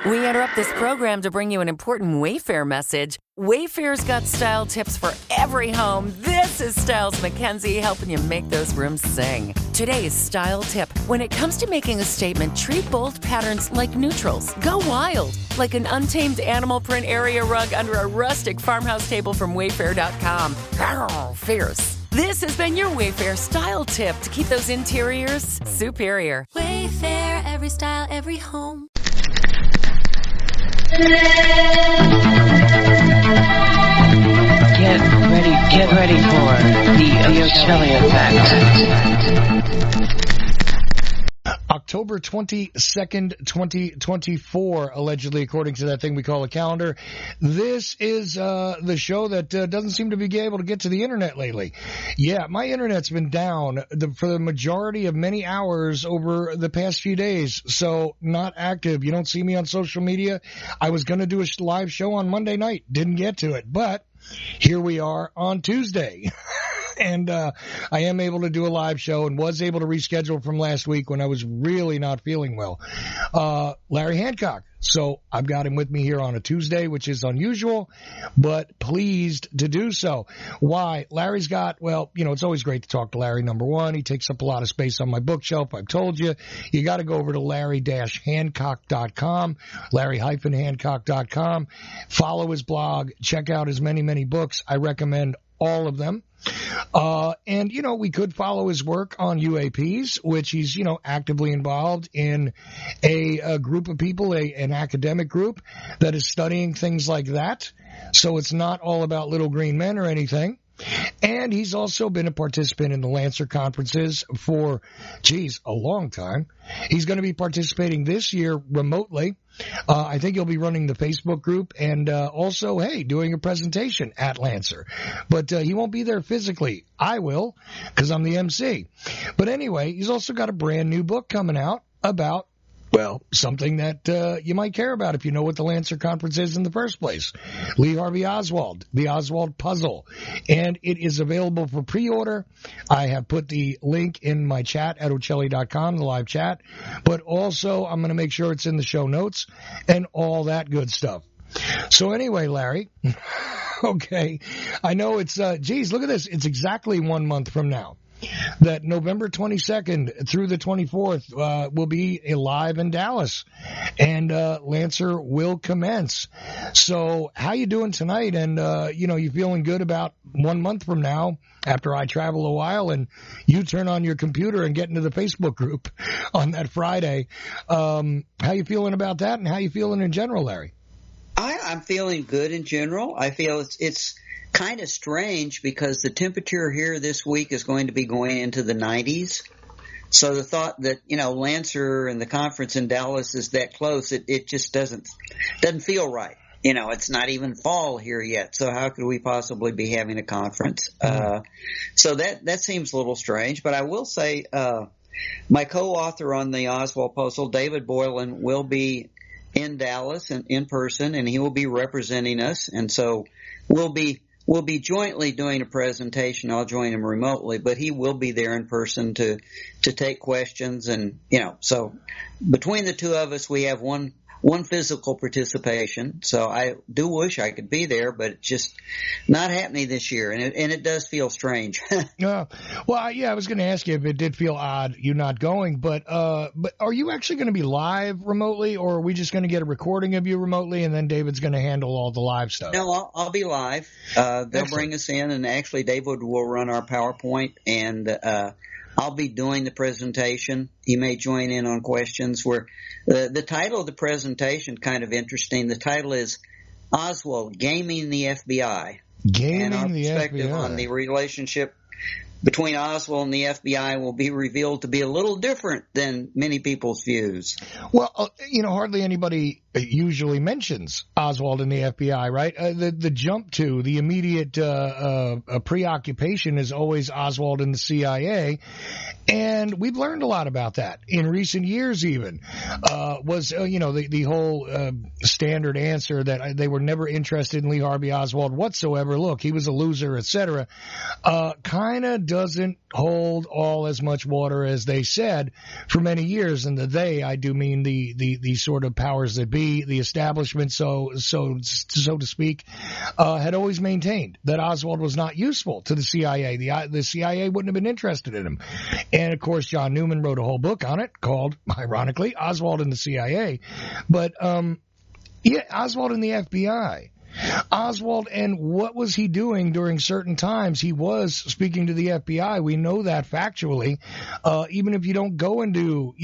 We interrupt this program to bring you an important Wayfair message. Wayfair's got style tips for every home. This is Styles McKenzie helping you make those rooms sing. Today's style tip. When it comes to making a statement, treat bold patterns like neutrals. Go wild, like an untamed animal print area rug under a rustic farmhouse table from Wayfair.com. Arr, fierce. This has been your Wayfair style tip to keep those interiors superior. Wayfair, every style, every home. Get ready for the Ochelli effect. October 22nd, 2024, allegedly, according to that thing we call a calendar. This is the show that doesn't seem to be able to get to the internet lately. Yeah, my internet's been down for the majority of many hours over the past few days, so not active. You don't see me on social media. I was going to do a live show on Monday night. Didn't get to it, but here we are on Tuesday. And I am able to do a live show and was able to reschedule from last week when I was really not feeling well. Larry Hancock. So I've got him with me here on a Tuesday, which is unusual, but pleased to do so. Why? Larry's got, well, you know, it's always great to talk to Larry, number one. He takes up a lot of space on my bookshelf. I've told you. You got to go over to larry-hancock.com, larry-hancock.com. Follow his blog. Check out his many, many books. I recommend all of them. And, you know, we could follow his work on UAPs, which he's, you know, actively involved in a group of people, an academic group that is studying things like that. So it's not all about little green men or anything. And he's also been a participant in the Lancer conferences for, a long time. He's going to be participating this year remotely. I think he'll be running the Facebook group and also, doing a presentation at Lancer. But he won't be there physically. I will, because I'm the MC. But anyway, he's also got a brand new book coming out about, well, something that you might care about if you know what the Lancer Conference is in the first place. Lee Harvey Oswald, the Oswald Puzzle. And it is available for pre-order. I have put the link in my chat at Ochelli.com, the live chat. But also, I'm going to make sure it's in the show notes and all that good stuff. So anyway, Larry, okay, I know it's, look at this. It's exactly 1 month from now that November 22nd through the 24th will be live in Dallas, and Lancer will commence. So how you doing tonight? And, you feeling good about 1 month from now after I travel a while and you turn on your computer and get into the Facebook group on that Friday? How you feeling about that, and how you feeling in general, Larry? I'm feeling good in general. I feel it's kind of strange because the temperature here this week is going to be going into the 90s. So the thought that, Lancer and the conference in Dallas is that close, it just doesn't feel right. It's not even fall here yet. So how could we possibly be having a conference? So that seems a little strange. But I will say my co-author on the Oswald Puzzle, David Boylan, will be in Dallas and in person, and he will be representing us. And so we'll be jointly doing a presentation. I'll join him remotely, but he will be there in person to take questions. And, so between the two of us, we have one physical participation. So I do wish I could be there, but it's just not happening this year. And it does feel strange. I was going to ask you if it did feel odd you not going, but are you actually going to be live remotely, or are we just going to get a recording of you remotely and then David's going to handle all the live stuff? No, I'll be live. They'll bring us in, and actually David will run our PowerPoint, and I'll be doing the presentation. He may join in on questions. Where the title of the presentation kind of interesting. The title is Oswald, Gaming the FBI. Gaming and our the perspective FBI. on the relationship between Oswald and the FBI will be revealed to be a little different than many people's views. Well, hardly anybody usually mentions Oswald and the FBI, right? The jump to the immediate preoccupation is always Oswald and the CIA. And we've learned a lot about that in recent years even. The whole standard answer that they were never interested in Lee Harvey Oswald whatsoever. Look, he was a loser, etc. Kind of doesn't hold all as much water as they said for many years. And I do mean the sort of powers that be. GOP, the establishment, so to speak, had always maintained that Oswald was not useful to the CIA. The CIA wouldn't have been interested in him. And, of course, John Newman wrote a whole book on it called, ironically, Oswald and the CIA. But, Oswald and the FBI. Oswald, and what was he doing during certain times? He was speaking to the FBI. We know that factually. Even if you don't go into,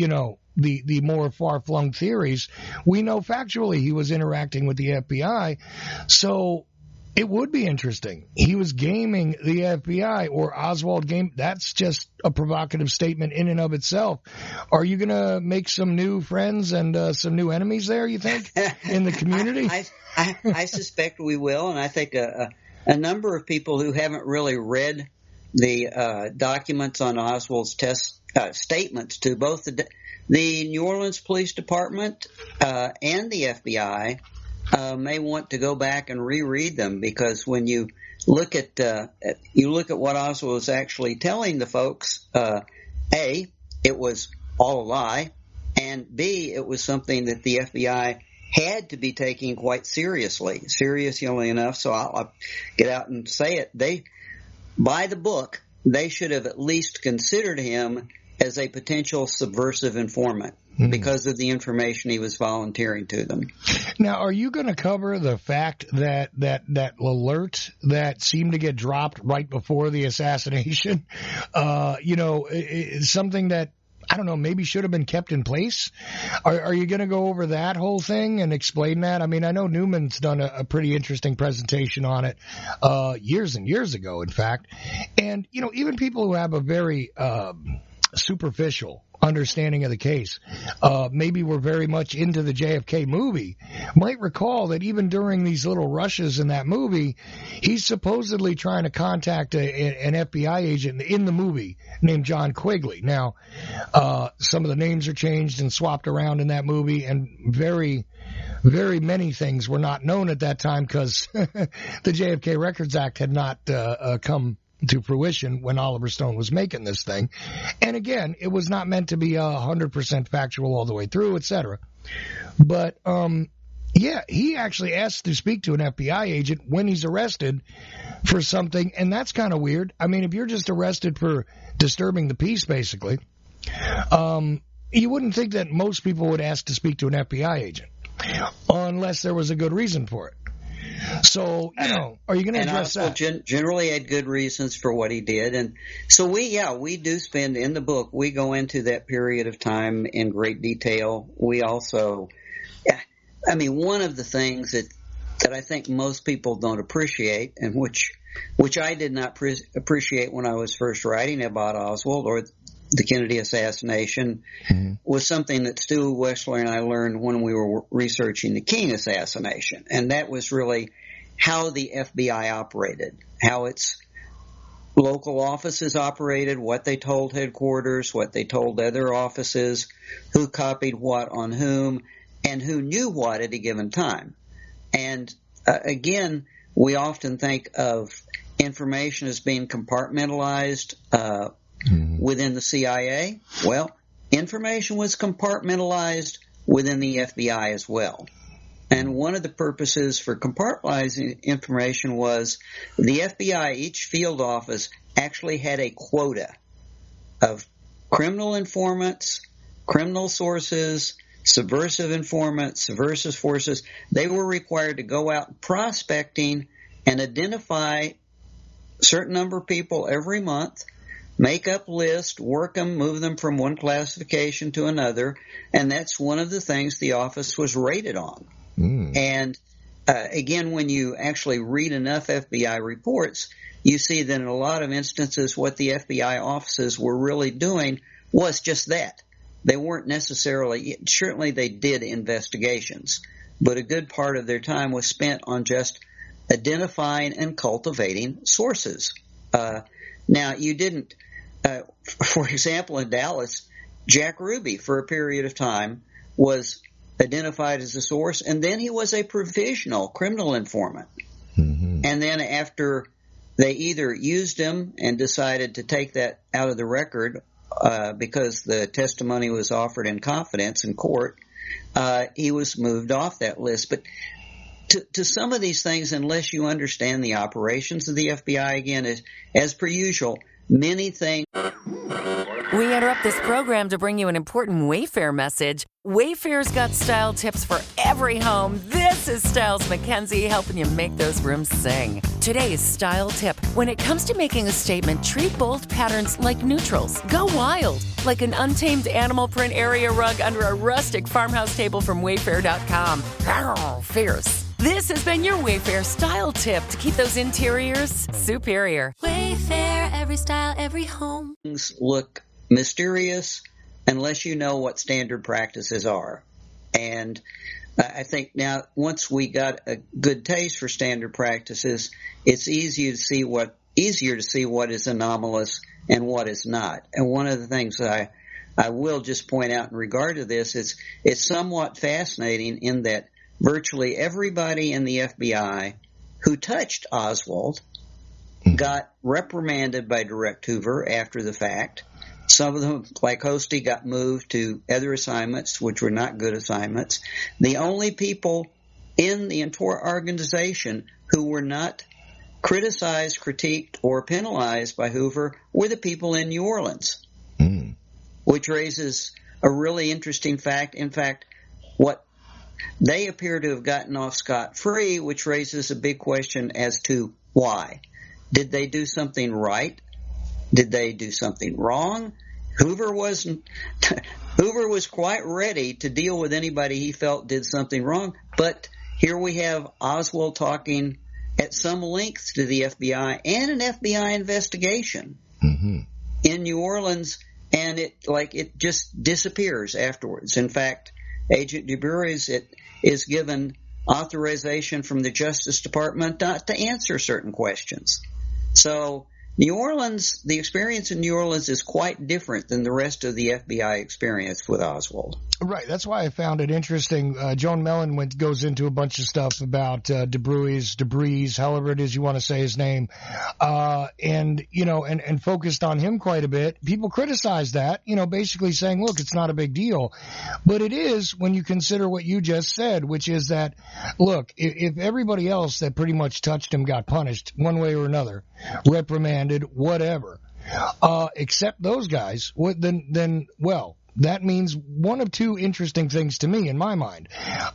the more far-flung theories, we know factually he was interacting with the FBI. So it would be interesting. He was gaming the FBI, or Oswald game. That's just a provocative statement in and of itself. Are you going to make some new friends and some new enemies there, you think, in the community? I suspect we will, and I think a number of people who haven't really read the documents on Oswald's statements to both the New Orleans Police Department and the FBI may want to go back and reread them, because when you look at what Oswald was actually telling the folks, A, it was all a lie, and B, it was something that the FBI had to be taking quite seriously enough. So I'll get out and say it. By the book, they should have at least considered him as a potential subversive informant because of the information he was volunteering to them. Now, are you going to cover the fact that alert that seemed to get dropped right before the assassination? Something that, I don't know, maybe should have been kept in place? Are you going to go over that whole thing and explain that? I mean, I know Newman's done a pretty interesting presentation on it years and years ago, in fact. And, even people who have a very superficial understanding of the case, maybe were very much into the JFK movie, might recall that even during these little rushes in that movie, he's supposedly trying to contact an FBI agent in the movie named John Quigley. Now, some of the names are changed and swapped around in that movie, and very, very many things were not known at that time because the JFK Records Act had not come to fruition when Oliver Stone was making this thing. And again, it was not meant to be 100% factual all the way through, etc. But, he actually asked to speak to an FBI agent when he's arrested for something, and that's kind of weird. I mean, if you're just arrested for disturbing the peace, basically, you wouldn't think that most people would ask to speak to an FBI agent unless there was a good reason for it. So, are you going to address that? Generally had good reasons for what he did. And so we do spend in the book, we go into that period of time in great detail. We also, one of the things that I think most people don't appreciate, and which I did not appreciate when I was first writing about Oswald or the Kennedy assassination, was something that Stu Wessler and I learned when we were researching the King assassination. And that was really how the FBI operated, how its local offices operated, what they told headquarters, what they told other offices, who copied what on whom, and who knew what at a given time. And again, we often think of information as being compartmentalized within the CIA. Well, information was compartmentalized within the FBI as well. And one of the purposes for compartmentalizing information was the FBI, each field office, actually had a quota of criminal informants, criminal sources, subversive informants, subversive forces. They were required to go out prospecting and identify a certain number of people every month, make up lists, work them, move them from one classification to another, and that's one of the things the office was rated on. And again, when you actually read enough FBI reports, you see that in a lot of instances what the FBI offices were really doing was just that. They weren't necessarily, certainly they did investigations, but a good part of their time was spent on just identifying and cultivating sources. Now, you didn't, for example, in Dallas, Jack Ruby, for a period of time, was identified as a source, and then he was a provisional criminal informant. And then after they either used him and decided to take that out of the record because the testimony was offered in confidence in court, he was moved off that list. But to some of these things, unless you understand the operations of the FBI, again, as per usual, many things. We interrupt this program to bring you an important Wayfair message. Wayfair's got style tips for every home. This is Styles McKenzie helping you make those rooms sing. Today's style tip. When it comes to making a statement, treat bold patterns like neutrals. Go wild, like an untamed animal print area rug under a rustic farmhouse table from Wayfair.com. Arr, fierce. This has been your Wayfair style tip to keep those interiors superior. Wayfair, every style, every home. Things look mysterious unless you know what standard practices are. And I think now, once we got a good taste for standard practices, it's easier to see what is anomalous and what is not. And one of the things that I will just point out in regard to this is it's somewhat fascinating in that virtually everybody in the FBI who touched Oswald got reprimanded by Direct Hoover after the fact. Some of them, like Hosty, got moved to other assignments, which were not good assignments. The only people in the entire organization who were not criticized, critiqued, or penalized by Hoover were the people in New Orleans, which raises a really interesting fact. In fact, what they appear to have gotten off scot-free, which raises a big question as to why. Did they do something right? Did they do something wrong? Hoover was quite ready to deal with anybody he felt did something wrong, but here we have Oswald talking at some length to the FBI and an FBI investigation in New Orleans, and it just disappears afterwards. In fact, Agent DeBruys is given authorization from the Justice Department not to answer certain questions. So New Orleans, the experience in New Orleans is quite different than the rest of the FBI experience with Oswald. Right. That's why I found it interesting. Joan Mellon goes into a bunch of stuff about Debris, however it is you want to say his name, and focused on him quite a bit. People criticize that, basically saying, look, it's not a big deal. But it is when you consider what you just said, which is that, look, if everybody else that pretty much touched him got punished one way or another, reprimanded, whatever, except those guys, then that means one of two interesting things to me in my mind.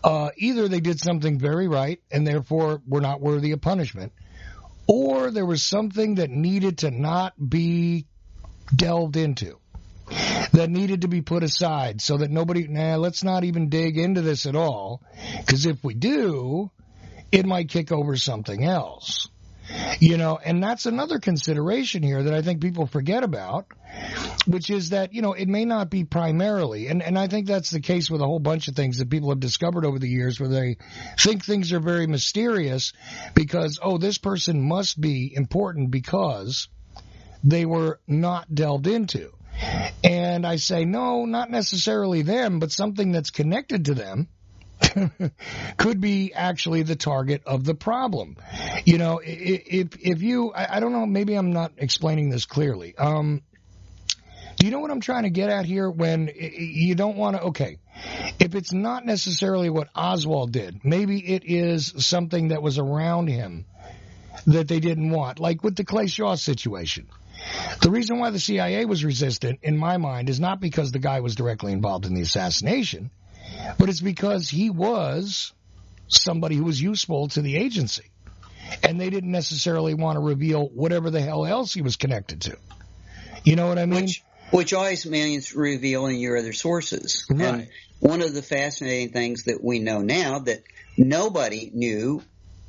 Either they did something very right and therefore were not worthy of punishment, or there was something that needed to not be delved into, that needed to be put aside so that let's not even dig into this at all, because if we do, it might kick over something else. And that's another consideration here that I think people forget about, which is that, it may not be primarily, and I think that's the case with a whole bunch of things that people have discovered over the years where they think things are very mysterious because, this person must be important because they were not delved into. And I say, no, not necessarily them, but something that's connected to them could be actually the target of the problem. If you, I don't know, maybe I'm not explaining this clearly. Do you know what I'm trying to get at here? When you don't want to, if it's not necessarily what Oswald did, maybe it is something that was around him that they didn't want, like with the Clay Shaw situation. The reason why the CIA was resistant, in my mind, is not because the guy was directly involved in the assassination, but it's because he was somebody who was useful to the agency. And they didn't necessarily want to reveal whatever the hell else he was connected to. You know what I mean? Which always means revealing your other sources. Right. And one of the fascinating things that we know now that nobody knew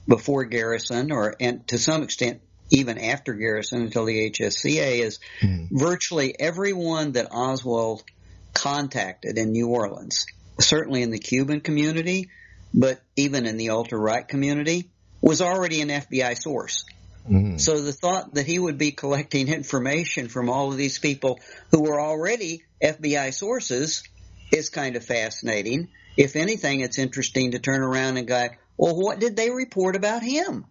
before Garrison, and to some extent even after Garrison until the HSCA, is virtually everyone that Oswald contacted in New Orleans, certainly in the Cuban community, but even in the ultra-right community, was already an FBI source. So the thought that he would be collecting information from all of these people who were already FBI sources is kind of fascinating. If anything, it's interesting to turn around and go, well, what did they report about him?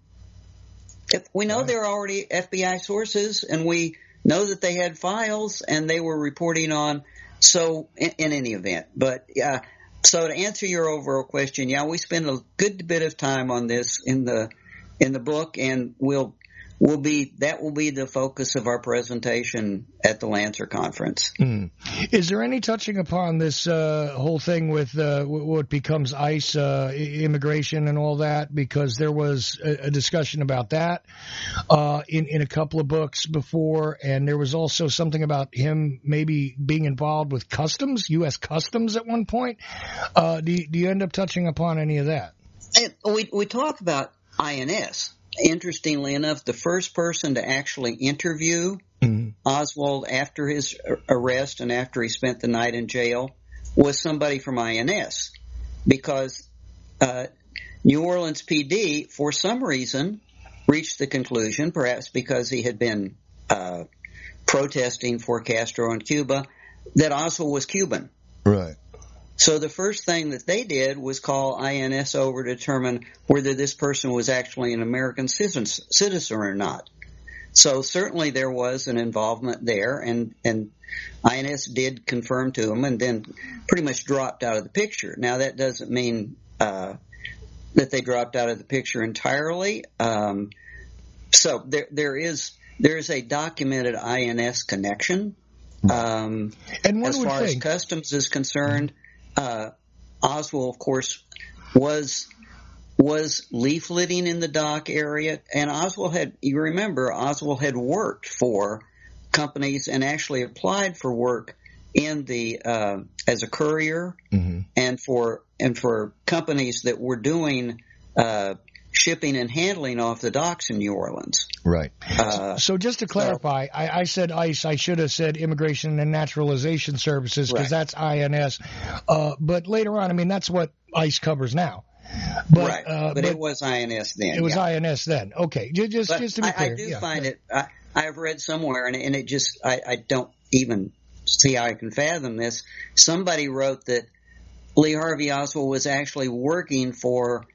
If we know they're already FBI sources, and we know that they had files and they were reporting on. So in any event, but So to answer your overall question, yeah, we spend a good bit of time on this in the book, and that will be the focus of our presentation at the Lancer conference. Is there any touching upon this whole thing with what becomes ICE immigration and all that? Because there was a discussion about that in a couple of books before, and there was also something about him maybe being involved with customs, U.S. Customs at one point. Do you end up touching upon any of that? We talk about INS. Interestingly enough, the first person to actually interview Oswald after his arrest and after he spent the night in jail was somebody from INS, because New Orleans PD, for some reason, reached the conclusion, perhaps because he had been protesting for Castro in Cuba, that Oswald was Cuban. Right. So the first thing that they did was call INS over to determine whether this person was actually an American citizen or not. So certainly there was an involvement there, and INS did confirm to him and then pretty much dropped out of the picture. Now, that doesn't mean that they dropped out of the picture entirely. So there is a documented INS connection. And as far as customs is concerned, Oswald, of course, was leafleting in the dock area, and Oswald had worked for companies and actually applied for work in the as a courier, and for companies that were doing shipping and handling off the docks in New Orleans. Right. So just to clarify, I said ICE. I should have said Immigration and Naturalization Services, because that's INS. But later on, I mean, that's what ICE covers now. But, but it was INS then. It was INS then. Okay. Just to be clear. I do find it. I've read somewhere, and it just I don't even see how I can fathom this. Somebody wrote that Lee Harvey Oswald was actually working for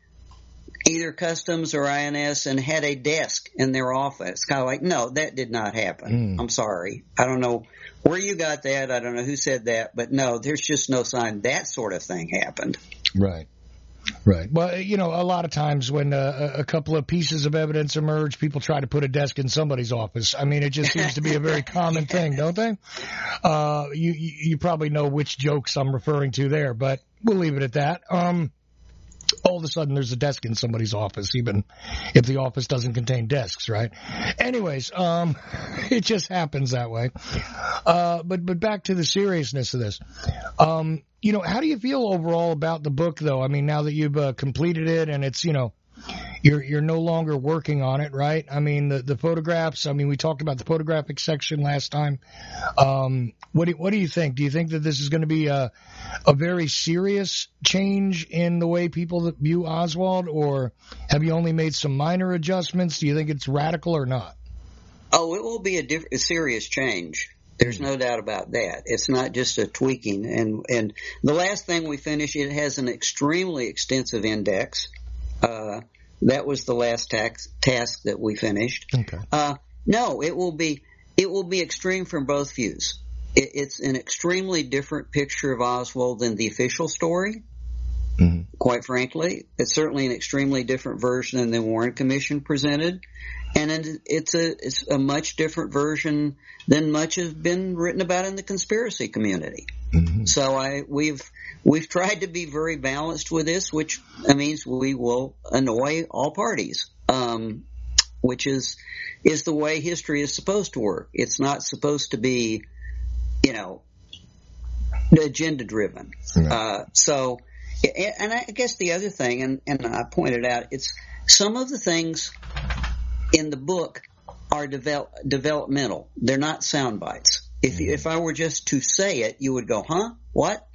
either Customs or INS and had a desk in their office. Kind of like, no, that did not happen. I'm sorry. I don't know where you got that. I don't know who said that. But no, there's just no sign that sort of thing happened. Right. Right. Well, you know, a lot of times when a couple of pieces of evidence emerge, people try to put a desk in somebody's office. I mean, it just seems to be a very common thing, don't they? You probably know which jokes I'm referring to there, but we'll leave it at that. All of a sudden there's a desk in somebody's office, even if the office doesn't contain desks, right? Anyways, it just happens that way. But back to the seriousness of this. You know, how do you feel overall about the book, though? I mean, now that you've completed it and it's, you know, you're no longer working on it, right? I mean, the photographs, I mean, we talked about the photographic section last time. What do you think? Do you think that this is going to be a very serious change in the way people view Oswald, or have you only made some minor adjustments? Do you think it's radical or not? Oh, it will be a serious change. There's no doubt about that. It's not just a tweaking. And the last thing we finished, it has an extremely extensive index. That was the last task that we finished. Okay. No, it will be extreme from both views. It's an extremely different picture of Oswald than the official story. Quite frankly, it's certainly an extremely different version than the Warren Commission presented, and it's a much different version than much has been written about in the conspiracy community. So we've tried to be very balanced with this, which means we will annoy all parties, which is the way history is supposed to work. It's not supposed to be, you know, agenda driven. Right. And I guess the other thing, and I pointed out, it's some of the things in the book are developmental. They're not sound bites. If I were just to say it, you would go, huh? What?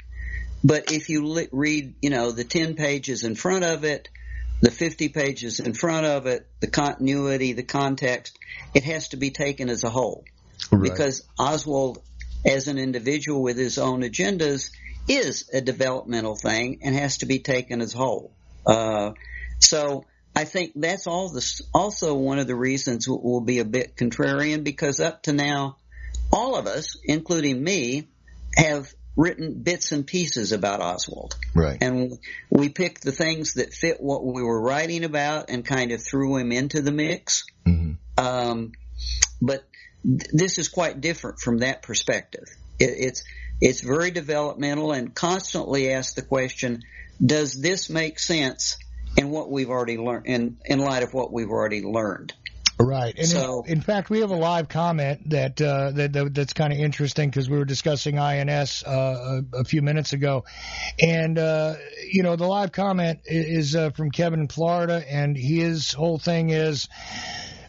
But if you read, you know, the 10 pages in front of it, the 50 pages in front of it, the continuity, the context, it has to be taken as a whole. Right. Because Oswald, as an individual with his own agendas, is a developmental thing and has to be taken as whole. So I think that's also one of the reasons it will be a bit contrarian, because up to now, all of us, including me, have written bits and pieces about Oswald. Right. And we picked the things that fit what we were writing about and kind of threw him into the mix. Mm-hmm. But this is quite different from that perspective. It's very developmental and constantly asks the question, does this make sense in what we've already learned, in light of what we've already learned? Right. And so, in fact, we have a live comment that's kind of interesting because we were discussing INS a few minutes ago. And, the live comment is from Kevin in Florida, and his whole thing is,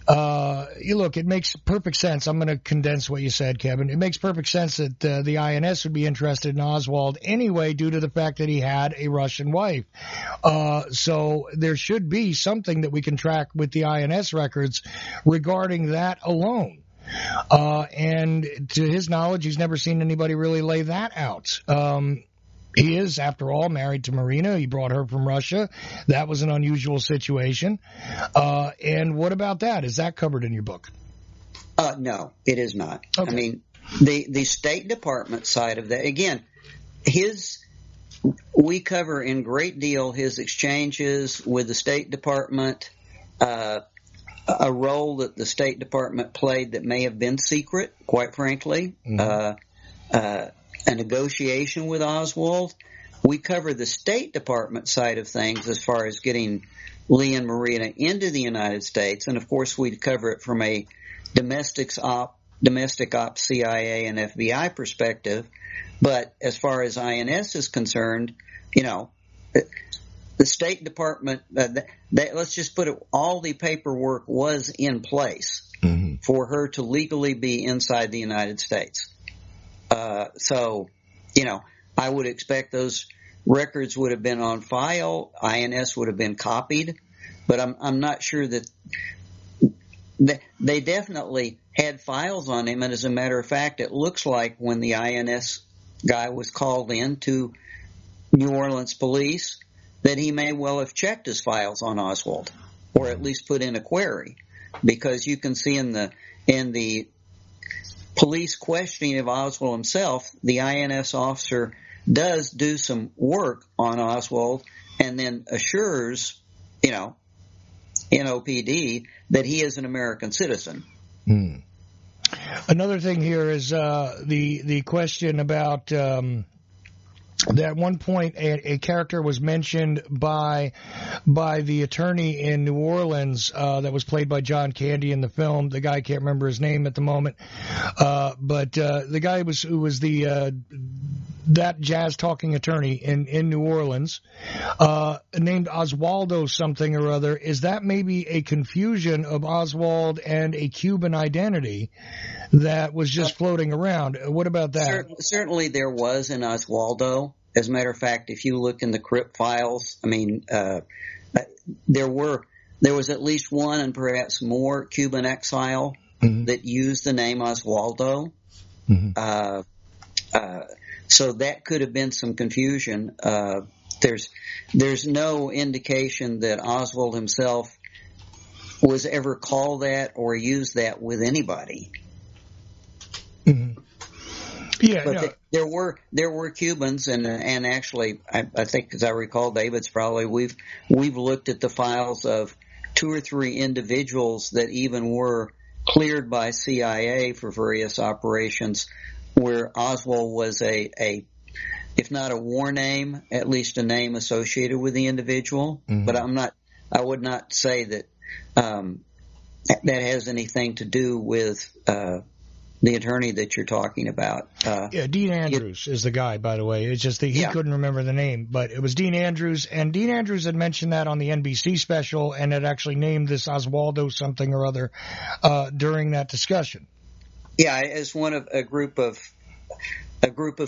look, it makes perfect sense. I'm going to condense what you said, Kevin. It makes perfect sense that the INS would be interested in Oswald anyway due to the fact that he had a Russian wife. So there should be something that we can track with the INS records regarding that alone. And to his knowledge, he's never seen anybody really lay that out. He is, after all, married to Marina. He brought her from Russia. That was an unusual situation. And what about that? Is that covered in your book? No, it is not. Okay. I mean, the State Department side of that, again, we cover in great deal his exchanges with the State Department, a role that the State Department played that may have been secret, quite frankly. Mm-hmm. A negotiation with Oswald. We cover the State Department side of things as far as getting Lee and Marina into the United States, and of course we cover it from a domestic ops CIA and FBI perspective. But as far as INS is concerned, the State Department, let's just put it, all the paperwork was in place mm-hmm. for her to legally be inside the United States. So, I would expect those records would have been on file. INS would have been copied, but I'm not sure that they definitely had files on him. And as a matter of fact, it looks like when the INS guy was called in to New Orleans police that he may well have checked his files on Oswald, or at least put in a query, because you can see in the police questioning of Oswald himself, the INS officer does do some work on Oswald and then assures, NOPD that he is an American citizen. Hmm. Another thing here is the question about that at one point a character was mentioned by the attorney in New Orleans that was played by John Candy in the film. The guy, I can't remember his name at the moment, but the guy who was that jazz talking attorney in New Orleans, named Oswaldo something or other. Is that maybe a confusion of Oswald and a Cuban identity that was just floating around? What about that? Certainly there was an Oswaldo. As a matter of fact, if you look in the crypt files, I mean, there was at least one and perhaps more Cuban exile mm-hmm. that used the name Oswaldo. Mm-hmm. So that could have been some confusion. There's no indication that Oswald himself was ever called that or used that with anybody. Mm-hmm. Yeah, but there were Cubans, and actually, I think, as I recall, David's probably we've looked at the files of 2 or 3 individuals that even were cleared by CIA for various operations, where Oswald was a if not a war name, at least a name associated with the individual. Mm-hmm. But I would not say that that has anything to do with the attorney that you're talking about. Dean Andrews is the guy, by the way. It's just that he couldn't remember the name, but it was Dean Andrews, and Dean Andrews had mentioned that on the NBC special and had actually named this Oswaldo something or other during that discussion. Yeah, as one of a group of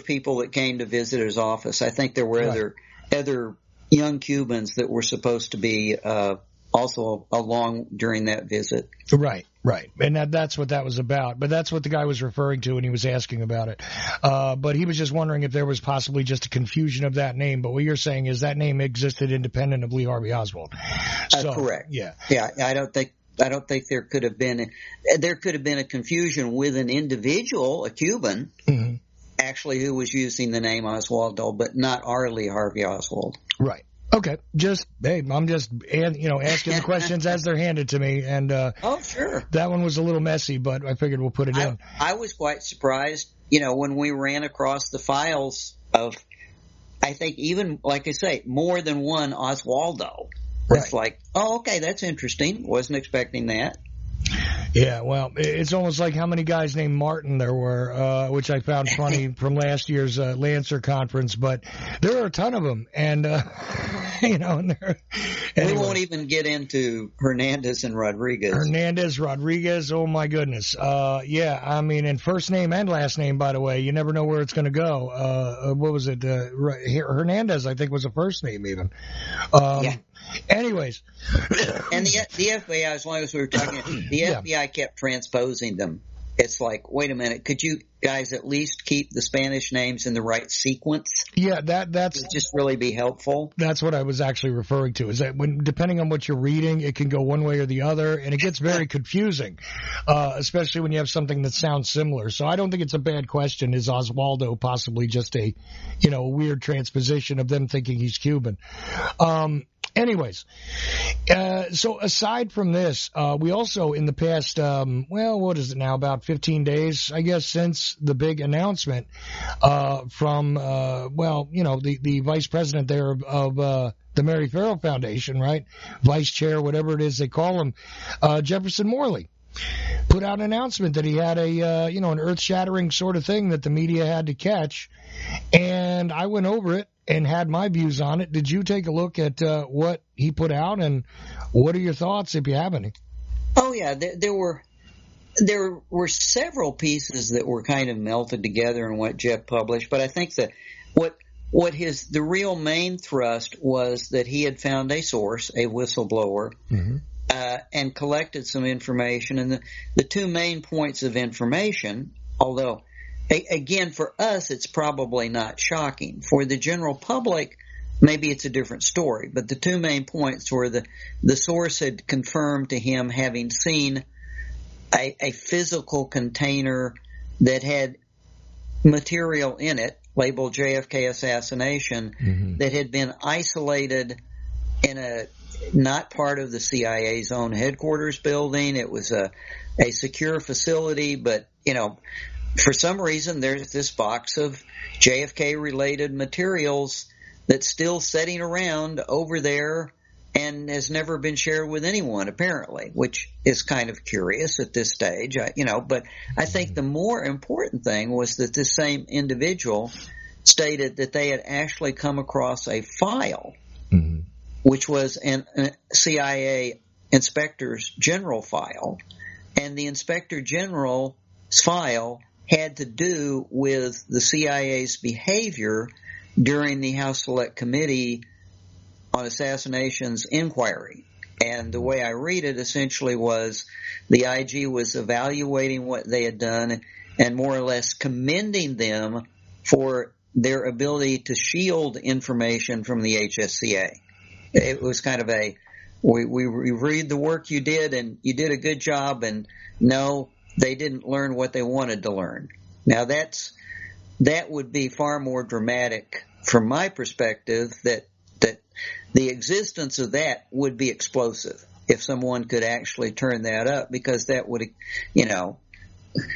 people that came to visit his office. I think there were other young Cubans that were supposed to be also along during that visit. Right. And that's what that was about. But that's what the guy was referring to when he was asking about it. But he was just wondering if there was possibly just a confusion of that name. But what you're saying is that name existed independent of Lee Harvey Oswald. So, correct. Yeah. I don't think there could have been a confusion with an individual, a Cuban, mm-hmm. actually who was using the name Oswaldo, but not our Lee Harvey Oswald. Right. Okay. I'm just asking the questions as they're handed to me, and oh, sure. That one was a little messy, but I figured we'll put it in. I was quite surprised, when we ran across the files of, I think even, like I say, more than one Oswaldo. Right. It's like, oh, okay, that's interesting. Wasn't expecting that. Yeah, well, it's almost like how many guys named Martin there were, which I found funny from last year's Lancer conference. But there are a ton of them, and anyway. We won't even get into Hernandez and Rodriguez. Oh my goodness. Yeah, I mean, and first name and last name, by the way, you never know where it's going to go. What was it? Hernandez, I think, was a first name even. Yeah. Anyways, and the FBI, as long as we were talking, the FBI kept transposing them. It's like, wait a minute, could you guys at least keep the Spanish names in the right sequence? Yeah, that's would just really be helpful. That's what I was actually referring to. Is that depending on what you're reading, it can go one way or the other, and it gets very confusing, especially when you have something that sounds similar. So I don't think it's a bad question. Is Oswaldo possibly just a weird transposition of them thinking he's Cuban? Anyways, so aside from this, we also in the past, what is it now, about 15 days, I guess, since the big announcement from, the vice president there of the Mary Farrell Foundation, right? Vice chair, whatever it is they call him, Jefferson Morley, put out an announcement that he had an earth-shattering sort of thing that the media had to catch, and I went over it and had my views on it. Did you take a look at what he put out, and what are your thoughts, if you have any? Oh yeah, there were several pieces that were kind of melted together in what Jeff published, but I think that the real main thrust was that he had found a source, a whistleblower, and collected some information. And the two main points of information, although again, for us, it's probably not shocking. For the general public, maybe it's a different story. But the two main points were the source had confirmed to him having seen a physical container that had material in it, labeled JFK assassination, that had been isolated in a not part of the CIA's own headquarters building. It was a secure facility, but, for some reason, there's this box of JFK-related materials that's still sitting around over there and has never been shared with anyone, apparently, which is kind of curious at this stage, But I think the more important thing was that this same individual stated that they had actually come across a file, which was a CIA Inspector's General file, and the Inspector General's file had to do with the CIA's behavior during the House Select Committee on Assassinations inquiry. And the way I read it essentially was the IG was evaluating what they had done and more or less commending them for their ability to shield information from the HSCA. It was kind of we read the work you did, and you did a good job, and no, they didn't learn what they wanted to learn. Now that would be far more dramatic from my perspective, that the existence of that would be explosive if someone could actually turn that up, because that would,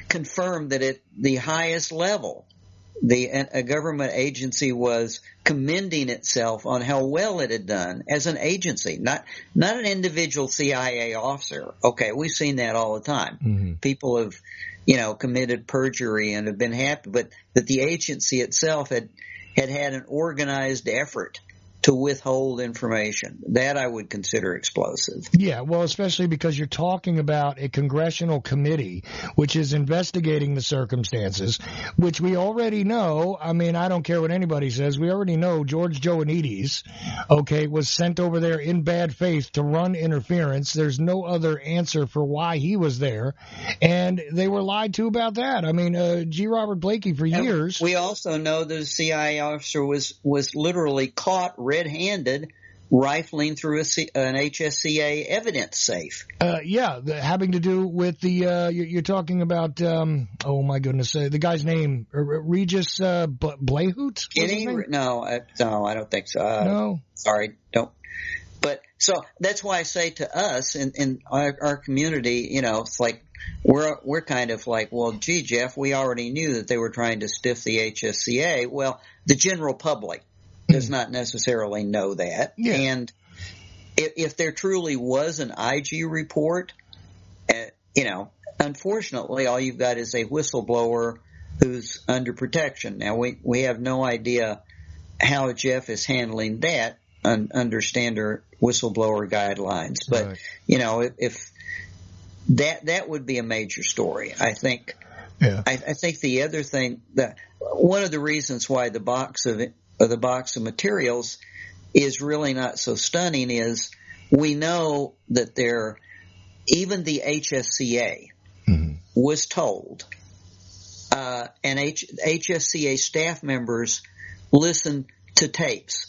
confirm that at the highest level, a government agency was commending itself on how well it had done as an agency, not an individual CIA officer. Okay, we've seen that all the time. People have, committed perjury and have been happy, but that the agency itself had an organized effort to withhold information. That I would consider explosive. Yeah, well, especially because you're talking about a congressional committee which is investigating the circumstances, which we already know. I mean, I don't care what anybody says. We already know George Joannides, was sent over there in bad faith to run interference. There's no other answer for why he was there, and they were lied to about that. I mean, G. Robert Blakey for years. We also know that a CIA officer was literally caught red-handed rifling through an HSCA evidence safe. Having to do with the you're talking about. Oh my goodness, the guy's name Regis Blayhoot. No, I don't think so. No, sorry, don't. But so that's why I say to us in our community, it's like we're kind of like, well, gee, Jeff, we already knew that they were trying to stiff the HSCA. Well, the general public does not necessarily know that. Yeah. And if there truly was an IG report, unfortunately, all you've got is a whistleblower who's under protection. Now, we have no idea how Jeff is handling that under standard whistleblower guidelines. But, right. If that would be a major story, I think. Yeah. I think the other thing, that one of the reasons why the box of materials is really not so stunning is we know that even the HSCA was told, and HSCA staff members listened to tapes,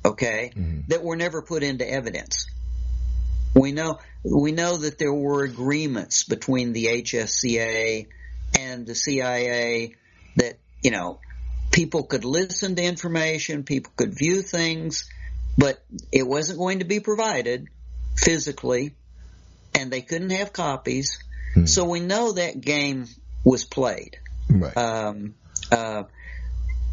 that were never put into evidence. We know that there were agreements between the HSCA and the CIA that, people could listen to information, people could view things, but it wasn't going to be provided physically, and they couldn't have copies. So we know that game was played. Right.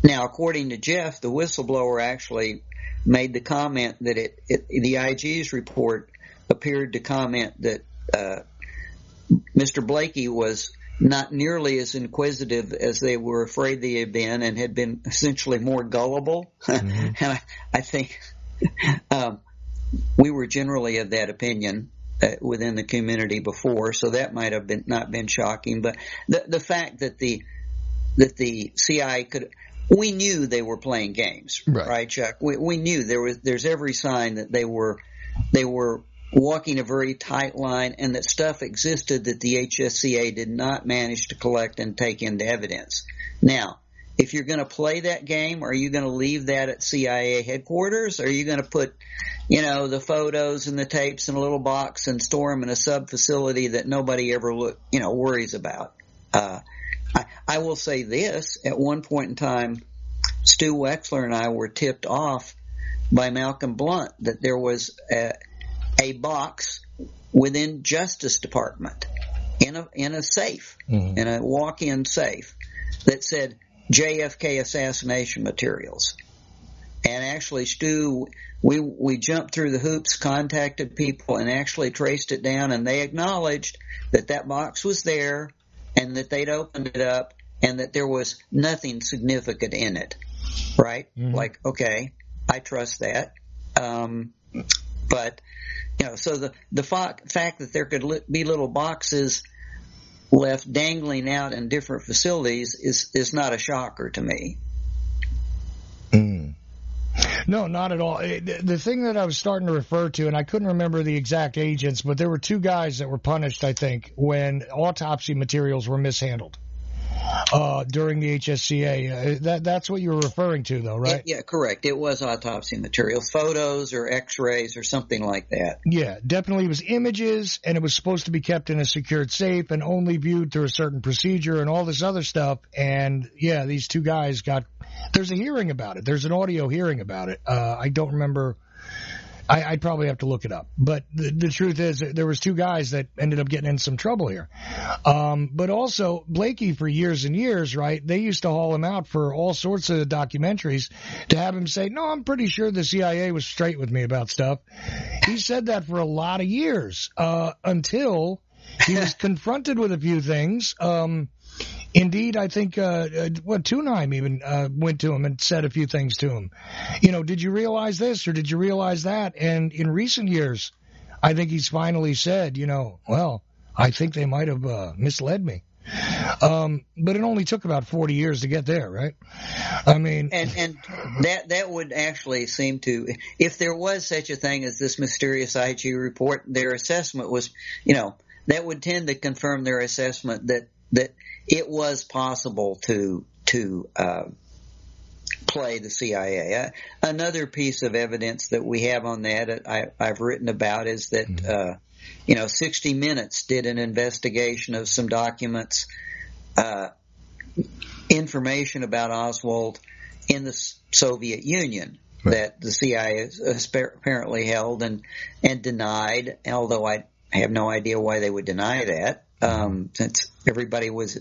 Now, according to Jeff, the whistleblower actually made the comment that the IG's report appeared to comment that Mr. Blakey was not nearly as inquisitive as they were afraid they had been, and had been essentially more gullible. And I think we were generally of that opinion within the community before, so that might have not been shocking. But the fact that the CIA we knew they were playing games, right, Chuck? We knew there's every sign that they were walking a very tight line, and that stuff existed that the HSCA did not manage to collect and take into evidence. Now, if you're going to play that game, are you going to leave that at CIA headquarters? Or are you going to put, the photos and the tapes in a little box and store them in a sub-facility that nobody ever worries about? I will say this. At one point in time, Stu Wexler and I were tipped off by Malcolm Blunt that there was a box within Justice Department in a safe, in a walk-in safe, that said JFK assassination materials. And actually, Stu, we jumped through the hoops, contacted people, and actually traced it down, and they acknowledged that box was there, and that they'd opened it up, and that there was nothing significant in it. Right? Like, okay, I trust that. But so the fact that there could be little boxes left dangling out in different facilities is not a shocker to me. No, not at all. The thing that I was starting to refer to, and I couldn't remember the exact agents, but there were two guys that were punished, I think, when autopsy materials were mishandled during the HSCA. That's what you were referring to, though, right? Yeah, correct. It was autopsy materials, photos or X-rays or something like that. Yeah, definitely. It was images, and it was supposed to be kept in a secured safe and only viewed through a certain procedure and all this other stuff. And, yeah, these two guys there's a hearing about it. There's an audio hearing about it. I don't remember. I'd probably have to look it up. But the truth is, there was two guys that ended up getting in some trouble here. But also, Blakey, for years and years, right, they used to haul him out for all sorts of documentaries to have him say, no, I'm pretty sure the CIA was straight with me about stuff. He said that for a lot of years until he was confronted with a few things. Indeed, I think Thunheim even went to him and said a few things to him. Did you realize this or did you realize that? And in recent years, I think he's finally said, well, I think they might have misled me. But it only took about 40 years to get there, right? I mean, and that would actually seem to, if there was such a thing as this mysterious IG report, their assessment was, that would tend to confirm their assessment that it was possible to play the CIA. Another piece of evidence that we have on that I've written about is that 60 Minutes did an investigation of some documents, information about Oswald in the Soviet Union that the CIA apparently held and denied, although I have no idea why they would deny that, since everybody was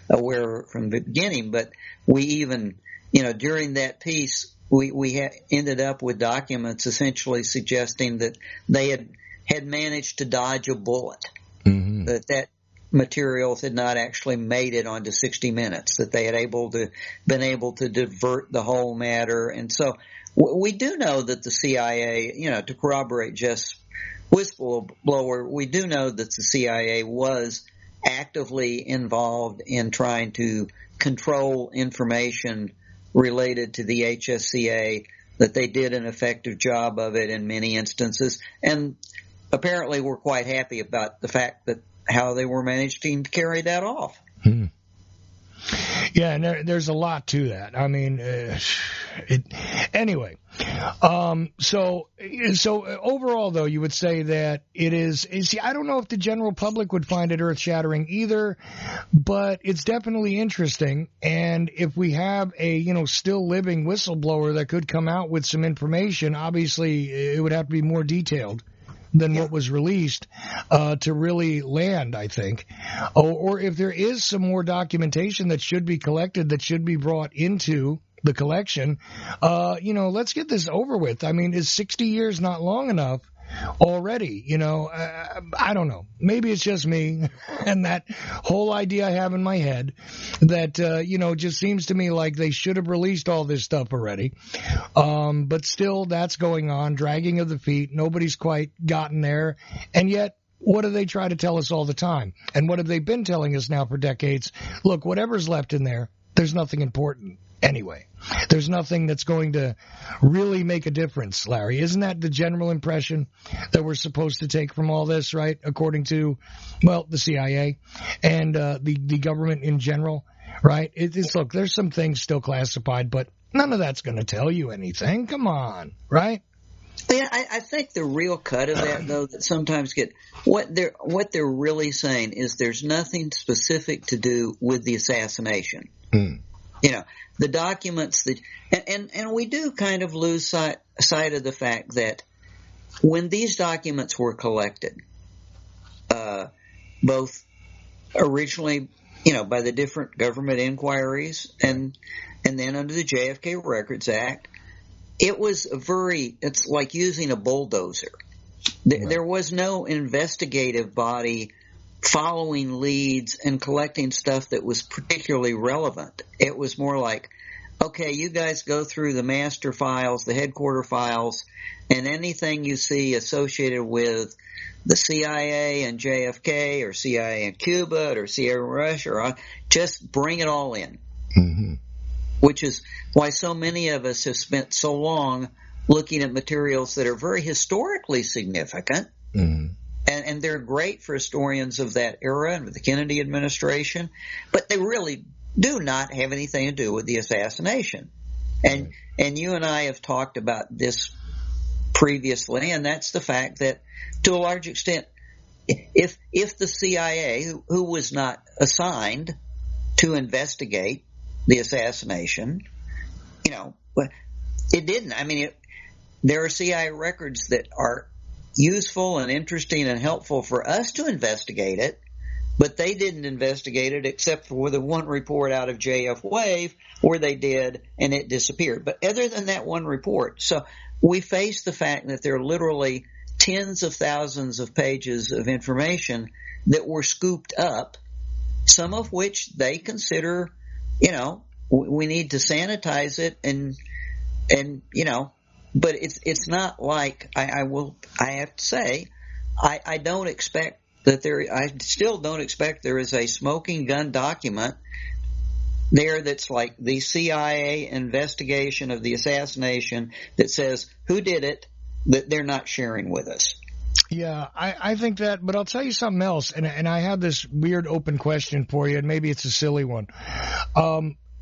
aware from the beginning. But we even, during that piece, we ended up with documents essentially suggesting that they had managed to dodge a bullet, that materials had not actually made it onto 60 Minutes, that they had been able to divert the whole matter. And so we do know that the CIA, to corroborate Jeff's whistleblower, we do know that the CIA was actively involved in trying to control information related to the HSCA, that they did an effective job of it in many instances, and apparently we're quite happy about the fact that how they were managing to carry that off. Yeah, and there's a lot to that. I mean, anyway. So overall, though, you would say that it is. See, I don't know if the general public would find it earth-shattering either, but it's definitely interesting. And if we have a still living whistleblower that could come out with some information, obviously it would have to be more detailed than what was released to really land, I think. Or if there is some more documentation that should be collected, that should be brought into the collection, let's get this over with. I mean, is 60 years not long enough already? I don't know. Maybe it's just me and that whole idea I have in my head that, just seems to me like they should have released all this stuff already. But still, that's going on, dragging of the feet. Nobody's quite gotten there. And yet, what do they try to tell us all the time? And what have they been telling us now for decades? Look, whatever's left in there, there's nothing important anyway. There's nothing that's going to really make a difference, Larry. Isn't that the general impression that we're supposed to take from all this, right? According to, the CIA and the government in general, right? Look, there's some things still classified, but none of that's going to tell you anything. Come on, right? Yeah, I think the real cut of that, though, that sometimes what they're really saying is there's nothing specific to do with the assassination. The documents that, and we do kind of lose sight of the fact that when these documents were collected, both originally, by the different government inquiries and then under the JFK Records Act, it's like using a bulldozer. There was no investigative body following leads and collecting stuff that was particularly relevant. It was more like, okay, you guys go through the master files, the headquarter files, and anything you see associated with the CIA and JFK or CIA in Cuba or CIA in Russia, just bring it all in. Which is why so many of us have spent so long looking at materials that are very historically significant. And they're great for historians of that era and with the Kennedy administration, but they really do not have anything to do with the assassination. And you and I have talked about this previously, and that's the fact that to a large extent, if the CIA, who was not assigned to investigate the assassination, it didn't. I mean, there are CIA records that are useful and interesting and helpful for us to investigate it, but they didn't investigate it except for the one report out of JF Wave where they did and it disappeared. But other than that one report, so we face the fact that there are literally tens of thousands of pages of information that were scooped up, some of which they consider, we need to sanitize it and but it's not like I have to say, I don't expect that I still don't expect there is a smoking gun document there that's like the CIA investigation of the assassination that says who did it that they're not sharing with us. Yeah, I think that, but I'll tell you something else, and I have this weird open question for you, and maybe it's a silly one.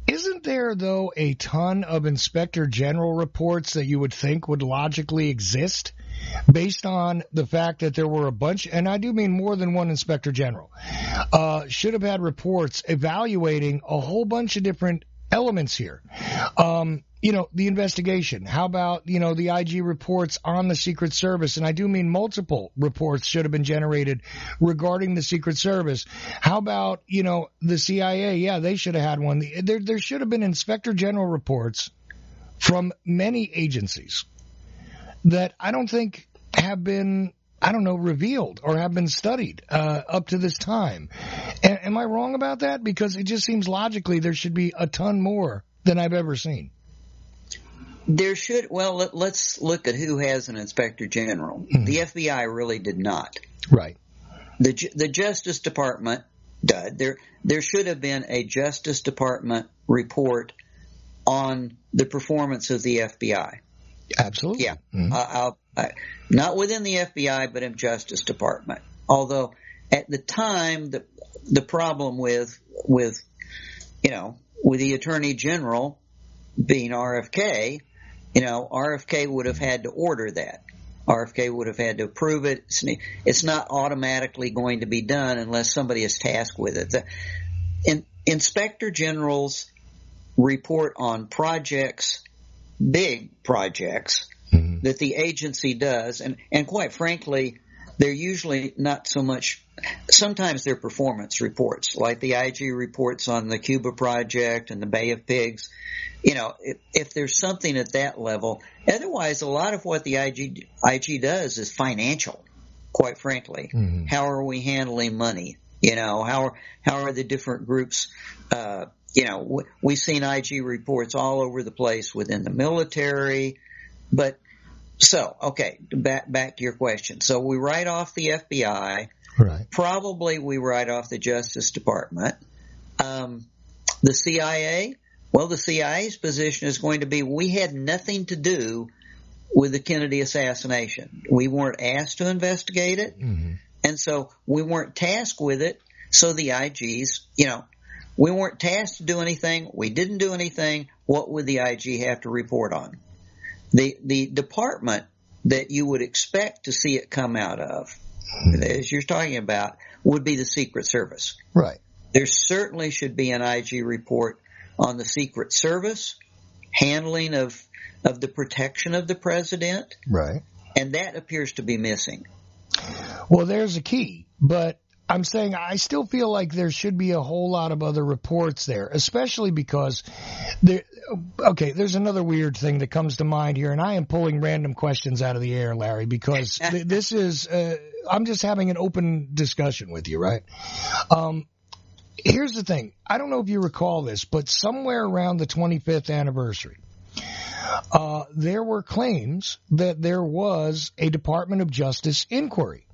Isn't Isn't there, though, a ton of Inspector General reports that you would think would logically exist based on the fact that there were a bunch, and I do mean more than one Inspector General, should have had reports evaluating a whole bunch of different elements here. The investigation. How about, the IG reports on the Secret Service? And I do mean multiple reports should have been generated regarding the Secret Service. How about, the CIA? Yeah, they should have had one. There should have been Inspector General reports from many agencies that I don't think have been, revealed or have been studied up to this time. Am I wrong about that? Because it just seems logically there should be a ton more than I've ever seen. There should. Well, let's look at who has an Inspector General. Mm-hmm. The FBI really did not. Right. The Justice Department did. There should have been a Justice Department report on the performance of the FBI. Absolutely. Yeah. Mm-hmm. Not within the FBI, but in Justice Department. Although at the time, the problem with the Attorney General being RFK, RFK would have had to order that. RFK would have had to approve it. It's not automatically going to be done unless somebody is tasked with it. The Inspector General's report on projects, big projects, mm-hmm. that the agency does, and quite frankly, they're usually not so much – sometimes they're performance reports, like the IG reports on the Cuba project and the Bay of Pigs. If there's something at that level. Otherwise, a lot of what the IG does is financial, quite frankly. Mm-hmm. How are we handling money? How are the different groups we've seen IG reports all over the place within the military. But so, okay, back to your question. So we write off the FBI. Right. Probably we write off the Justice Department. The CIA, well, the CIA's position is going to be we had nothing to do with the Kennedy assassination. We weren't asked to investigate it, mm-hmm. and so we weren't tasked with it. So the IGs, we weren't tasked to do anything. We didn't do anything. What would the IG have to report on? The department that you would expect to see it come out of, as you're talking about, would be the Secret Service. Right. There certainly should be an IG report on the Secret Service, handling of the protection of the president. Right. And that appears to be missing. Well, there's a key, but I'm saying I still feel like there should be a whole lot of other reports there, especially because there's another weird thing that comes to mind here, and I am pulling random questions out of the air, Larry, because this is I'm just having an open discussion with you, right? Here's the thing. I don't know if you recall this, but somewhere around the 25th anniversary, there were claims that there was a Department of Justice inquiry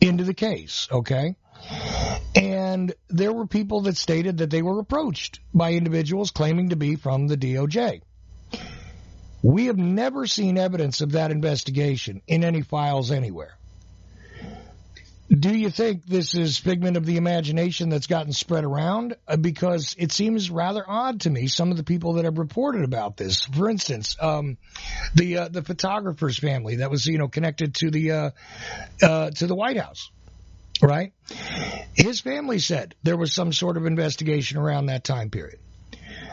into the case, okay? And there were people that stated that they were approached by individuals claiming to be from the DOJ. We have never seen evidence of that investigation in any files anywhere. Do you think this is figment of the imagination that's gotten spread around? Because it seems rather odd to me, some of the people that have reported about this. For instance, the photographer's family that was, connected to the White House, right? His family said there was some sort of investigation around that time period.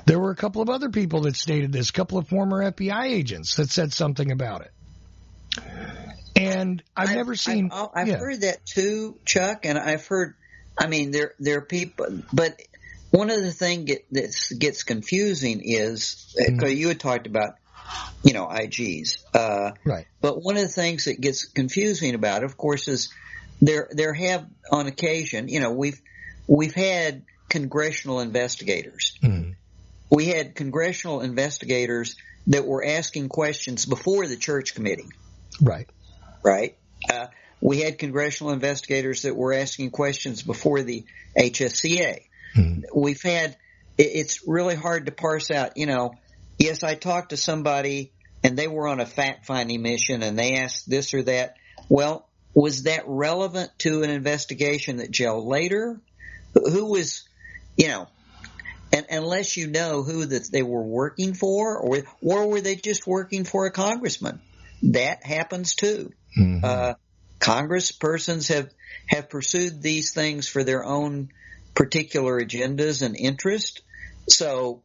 There were a couple of other people that stated this, a couple of former FBI agents that said something about it. And I've never seen. I've heard that too, Chuck, and I've heard. I mean, there are people, but one of the things that gets confusing is because you had talked about, IGs, right? But one of the things that gets confusing about it, of course, is there have on occasion, we've had congressional investigators. Mm-hmm. We had congressional investigators that were asking questions before the church committee. Right. Right. We had congressional investigators that were asking questions before the HSCA. Hmm. We've had – it's really hard to parse out, yes, I talked to somebody and they were on a fact-finding mission and they asked this or that. Well, was that relevant to an investigation that gelled later? Who was – And unless you know who that they were working for, or were they just working for a congressman? That happens too. Mm-hmm. Congresspersons have pursued these things for their own particular agendas and interest. So,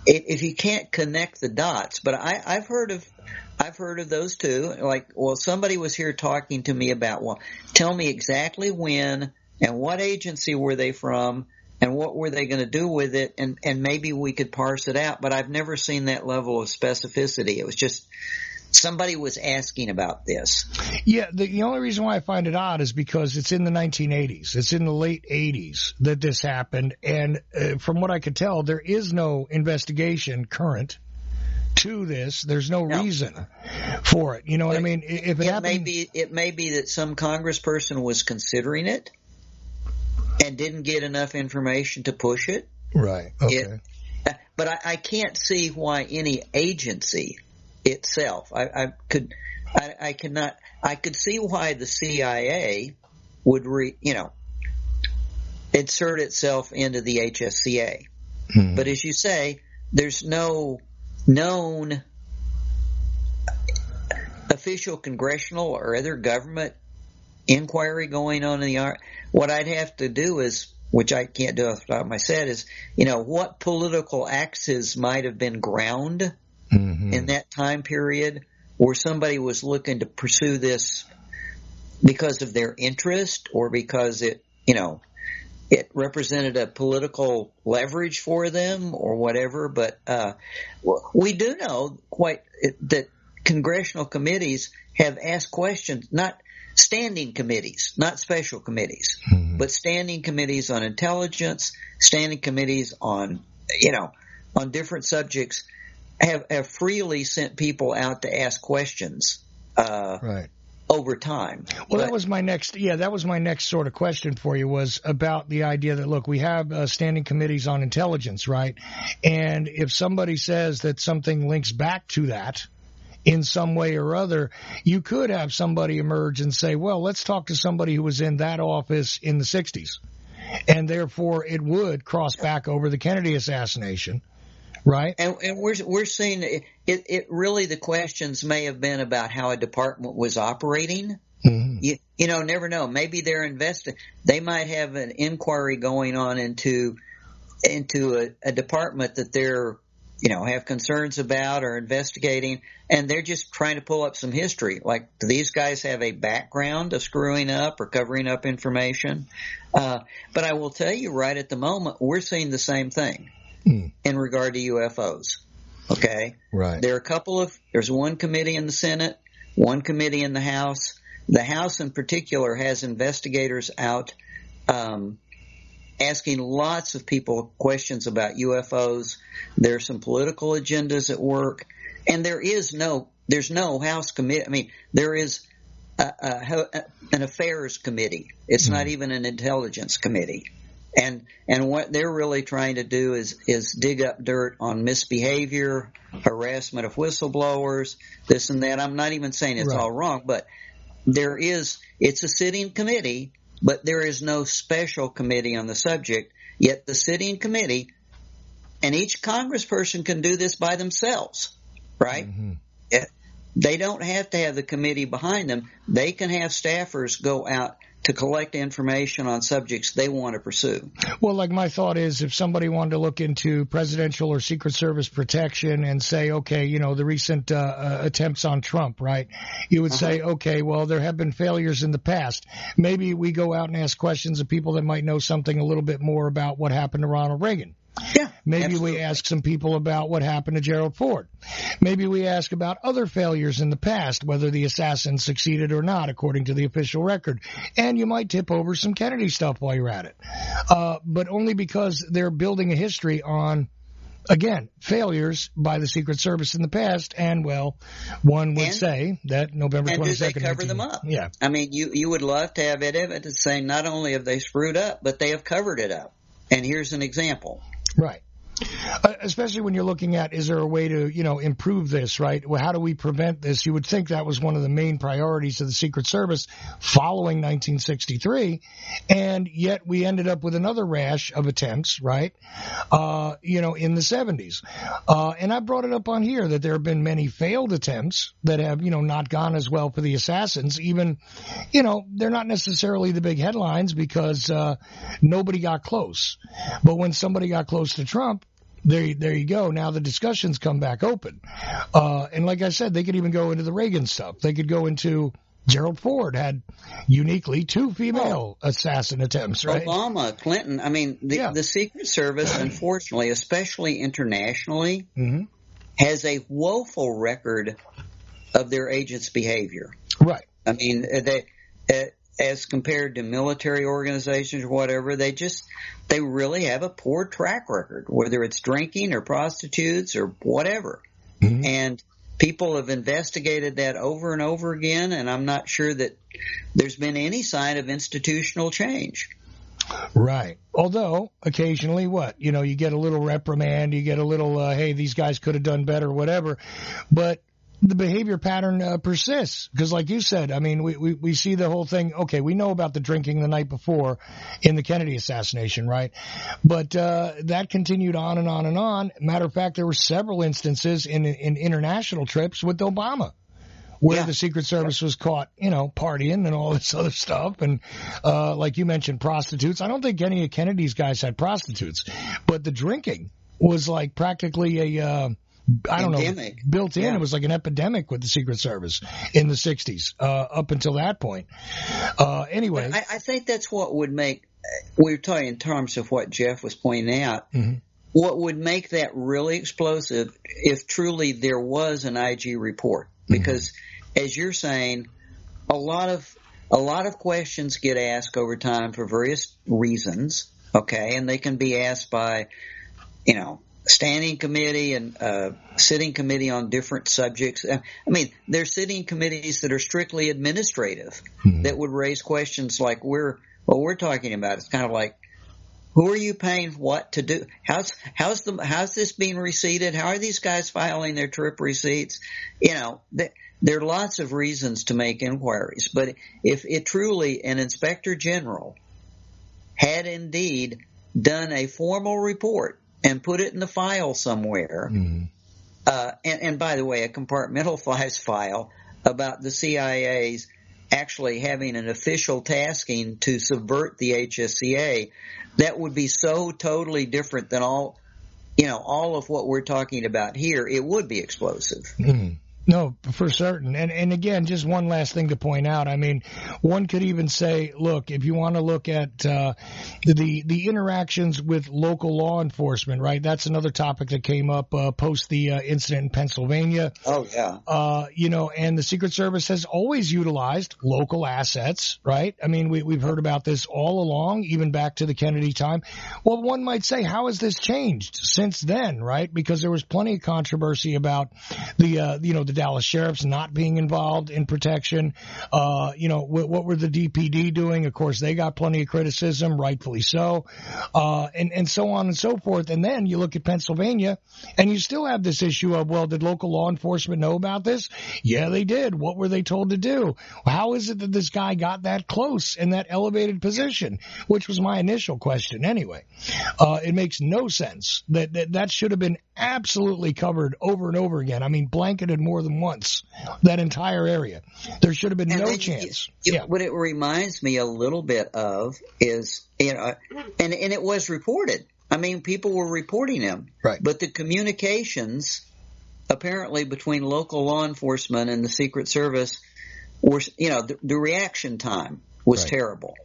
if you can't connect the dots, but I've heard of those too. Like, well, somebody was here talking to me about, well, tell me exactly when and what agency were they from and what were they going to do with it, and maybe we could parse it out. But I've never seen that level of specificity. It was just somebody was asking about this. Yeah, the only reason why I find it odd is because it's in the 1980s. It's in the late 80s that this happened, and from what I could tell, there is no investigation current to this. There's no reason for it. You know what I mean? If it happened, it may be that some congressperson was considering it and didn't get enough information to push it. Right. Okay. But I can't see why any agency itself. I could see why the CIA would insert itself into the HSCA. Mm-hmm. But as you say, there's no known official congressional or other government inquiry going on in the art. What I'd have to do is, which I can't do off the top of my head, is what political axes might have been ground in that time period where somebody was looking to pursue this because of their interest or because it represented a political leverage for them or whatever. But we do know that congressional committees have asked questions, not standing committees, not special committees, but standing committees on intelligence, standing committees on different subjects have freely sent people out to ask questions over time. Well, that was my next sort of question for you, was about the idea that, look, we have standing committees on intelligence, right? And if somebody says that something links back to that in some way or other, you could have somebody emerge and say, well, let's talk to somebody who was in that office in the 60s. And therefore it would cross back over the Kennedy assassination. Right. And we're seeing it really, the questions may have been about how a department was operating. Mm-hmm. You never know. Maybe they're they might have an inquiry going on into a department that they're, have concerns about or investigating, and they're just trying to pull up some history. Like, do these guys have a background of screwing up or covering up information? But I will tell you, right at the moment, we're seeing the same thing. In regard to UFOs. Okay? Right. There's one committee in the Senate, one committee in the House. The House in particular has investigators out asking lots of people questions about UFOs. There's some political agendas at work, and there's no House committee. I mean, there is an affairs committee. It's not even an intelligence committee. And what they're really trying to do is dig up dirt on misbehavior, harassment of whistleblowers, this and that. I'm not even saying it's all wrong, but it's a sitting committee, but there is no special committee on the subject. Yet the sitting committee, and each congressperson can do this by themselves, right? Mm-hmm. They don't have to have the committee behind them. They can have staffers go out to collect information on subjects they want to pursue. Well, like, my thought is, if somebody wanted to look into presidential or Secret Service protection and say, okay, the recent attempts on Trump, right? You would say, okay, well, there have been failures in the past. Maybe we go out and ask questions of people that might know something a little bit more about what happened to Ronald Reagan. Yeah, maybe absolutely. We ask some people about what happened to Gerald Ford. Maybe we ask about other failures in the past, whether the assassin succeeded or not, according to the official record. And you might tip over some Kennedy stuff while you're at it. But only because they're building a history on, again, failures by the Secret Service in the past. And, well, one would say that November 22nd. And do they cover them up? Yeah. I mean, you would love to have evidence saying not only have they screwed up, but they have covered it up. And here's an example. Right. Especially when you're looking at, is there a way to, improve this, right? Well, how do we prevent this? You would think that was one of the main priorities of the Secret Service following 1963, and yet we ended up with another rash of attempts, right, in the 70s. And I brought it up on here that there have been many failed attempts that have, not gone as well for the assassins. Even, they're not necessarily the big headlines because nobody got close. But when somebody got close to Trump, there you go. Now the discussions come back open. And like I said, they could even go into the Reagan stuff. They could go into Gerald Ford had uniquely 2 female assassin attempts, right? Obama, Clinton. I mean, the Secret Service, unfortunately, especially internationally, has a woeful record of their agents' behavior. Right. I mean, as compared to military organizations or whatever, they really have a poor track record, whether it's drinking or prostitutes or whatever. And people have investigated that over and over again, and I'm not sure that there's been any sign of institutional change. Right. Although, occasionally, you get a little reprimand, you get a little, hey, these guys could have done better, whatever. But the behavior pattern persists because, like you said, I mean, we see the whole thing. Okay, we know about the drinking the night before in the Kennedy assassination, right? But that continued on and on and on. Matter of fact, there were several instances in international trips with Obama where the Secret Service was caught, partying and all this other stuff. And like you mentioned, prostitutes. I don't think any of Kennedy's guys had prostitutes, but the drinking was like practically a Endemic. Built in. It was like an epidemic with the Secret Service in the 60s, up until that point. Anyway. I think that's what would make, we were talking in terms of what Jeff was pointing out, what would make that really explosive if truly there was an IG report. Because, as you're saying, a lot of questions get asked over time for various reasons, okay, and they can be asked by, standing committee and sitting committee on different subjects. I mean, there's sitting committees that are strictly administrative that would raise questions like what we're talking about. It's kind of like, who are you paying what to do? How's this being receipted? How are these guys filing their trip receipts? There are lots of reasons to make inquiries, but if it truly an inspector general had indeed done a formal report and put it in the file somewhere, and by the way, a compartmentalized file about the CIA's actually having an official tasking to subvert the HSCA, that would be so totally different than all of what we're talking about here. It would be explosive. No, for certain. And again, just one last thing to point out. I mean, one could even say, look, if you want to look at the interactions with local law enforcement, right? That's another topic that came up post the incident in Pennsylvania. Oh, yeah. And the Secret Service has always utilized local assets, right? I mean, we've heard about this all along, even back to the Kennedy time. Well, one might say, how has this changed since then, right? Because there was plenty of controversy about the Dallas sheriffs not being involved in protection. What were the DPD doing? Of course, they got plenty of criticism, rightfully so, and so on and so forth. And then you look at Pennsylvania, and you still have this issue of, well, did local law enforcement know about this? Yeah, they did. What were they told to do? How is it that this guy got that close in that elevated position? Which was my initial question anyway. It makes no sense that should have been absolutely covered over and over again. I mean, blanketed more than once, that entire area. There should have been no chance. What it reminds me a little bit of is, and it was reported. I mean, people were reporting him. Right. But the communications, apparently, between local law enforcement and the Secret Service were, the reaction time was terrible.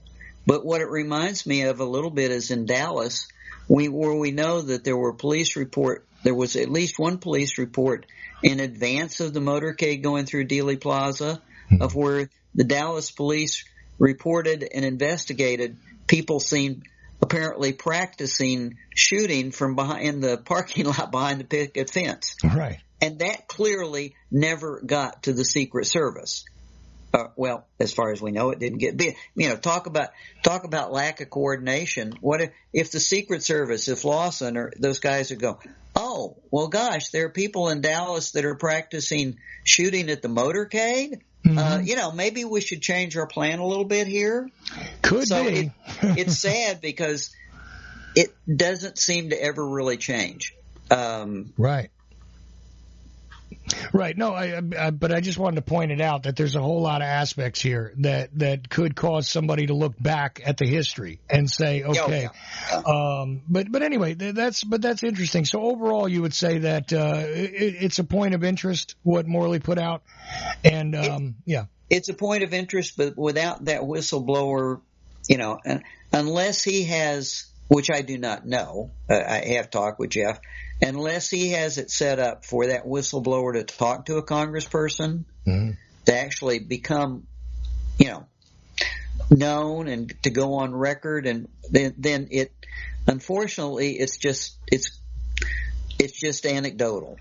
But what it reminds me of a little bit is in Dallas, where we know that there was at least one police report in advance of the motorcade going through Dealey Plaza, of where the Dallas police reported and investigated people seen apparently practicing shooting from behind the parking lot behind the picket fence. Right. And that clearly never got to the Secret Service. Well, as far as we know, it didn't get big. Talk about lack of coordination. What if the Secret Service, if Lawson or those guys would go, oh, well, gosh, there are people in Dallas that are practicing shooting at the motorcade. Mm-hmm. Maybe we should change our plan a little bit here. Could be. It's sad because it doesn't seem to ever really change. Right. Right. No, but I just wanted to point it out that there's a whole lot of aspects here that could cause somebody to look back at the history and say, okay. But anyway, that's interesting. So overall, you would say that it's a point of interest what Morley put out, and it's a point of interest, but without that whistleblower, unless he has, which I do not know, I have talked with Jeff. Unless he has it set up for that whistleblower to talk to a congressperson, to actually become, known and to go on record, and then it, unfortunately, it's just anecdotal.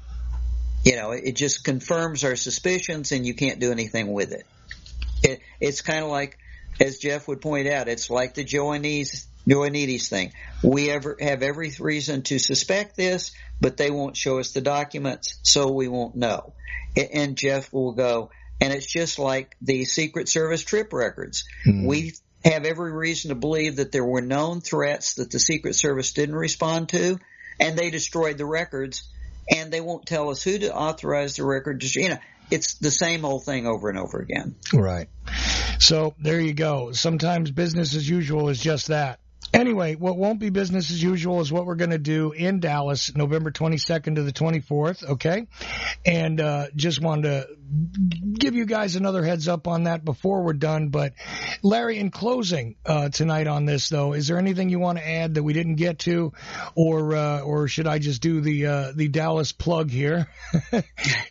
It just confirms our suspicions, and you can't do anything with it. It's kind of like, as Jeff would point out, it's like the Ioannidis thing. We have every reason to suspect this, but they won't show us the documents, so we won't know. And Jeff will go, and it's just like the Secret Service trip records. We have every reason to believe that there were known threats that the Secret Service didn't respond to, and they destroyed the records, and they won't tell us who to authorize the record. It's the same old thing over and over again. Right. So there you go. Sometimes business as usual is just that. Anyway, what won't be business as usual is what we're going to do in Dallas, November 22nd to the 24th, okay? And just wanted to give you guys another heads up on that before we're done. But, Larry, in closing tonight on this, though, is there anything you want to add that we didn't get to? Or should I just do the Dallas plug here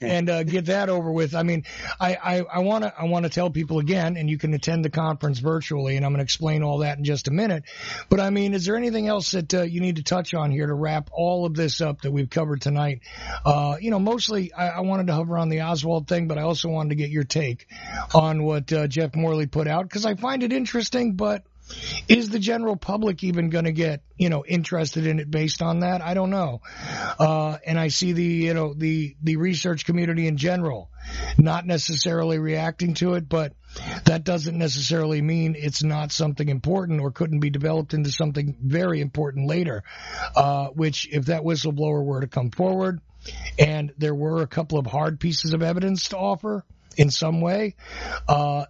and get that over with? I mean, I want to tell people again, and you can attend the conference virtually, and I'm going to explain all that in just a minute. But, I mean, is there anything else that you need to touch on here to wrap all of this up that we've covered tonight? Mostly I wanted to hover on the Oswald thing, but I also wanted to get your take on what Jeff Morley put out, because I find it interesting, but is the general public even going to get, interested in it based on that? I don't know. And I see the research community in general not necessarily reacting to it, but that doesn't necessarily mean it's not something important or couldn't be developed into something very important later, which if that whistleblower were to come forward and there were a couple of hard pieces of evidence to offer in some way,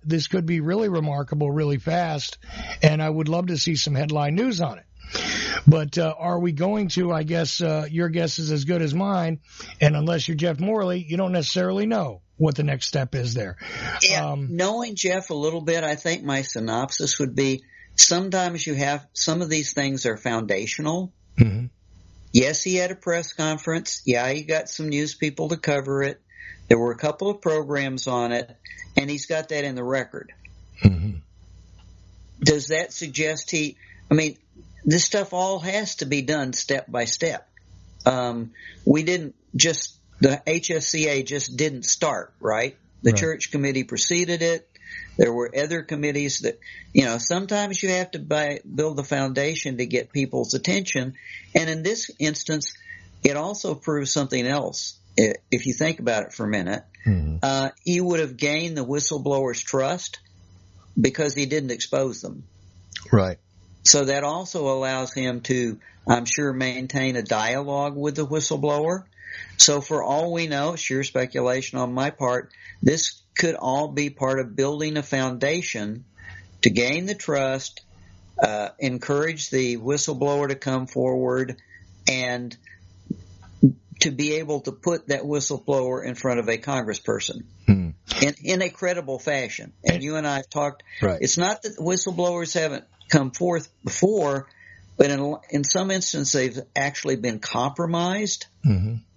this could be really remarkable really fast, and I would love to see some headline news on it. But are we going to, I guess your guess is as good as mine, and unless you're Jeff Morley, you don't necessarily know what the next step is there. Yeah, knowing Jeff a little bit, I think my synopsis would be sometimes you have some of these things are foundational. Mm-hmm. Yes, he had a press conference. Yeah, he got some news people to cover it. There were a couple of programs on it, and he's got that in the record. Mm-hmm. Does that suggest this stuff all has to be done step by step. The HSCA just didn't start, right? The church committee preceded it. There were other committees that, sometimes you have to build the foundation to get people's attention. And in this instance, it also proves something else. If you think about it for a minute, he would have gained the whistleblower's trust because he didn't expose them. Right. So that also allows him to, I'm sure, maintain a dialogue with the whistleblower. So for all we know, sheer speculation on my part, this could all be part of building a foundation to gain the trust, encourage the whistleblower to come forward, and to be able to put that whistleblower in front of a congressperson in a credible fashion. And you and I have talked. Right. It's not that whistleblowers haven't come forth before, but in some instances they've actually been compromised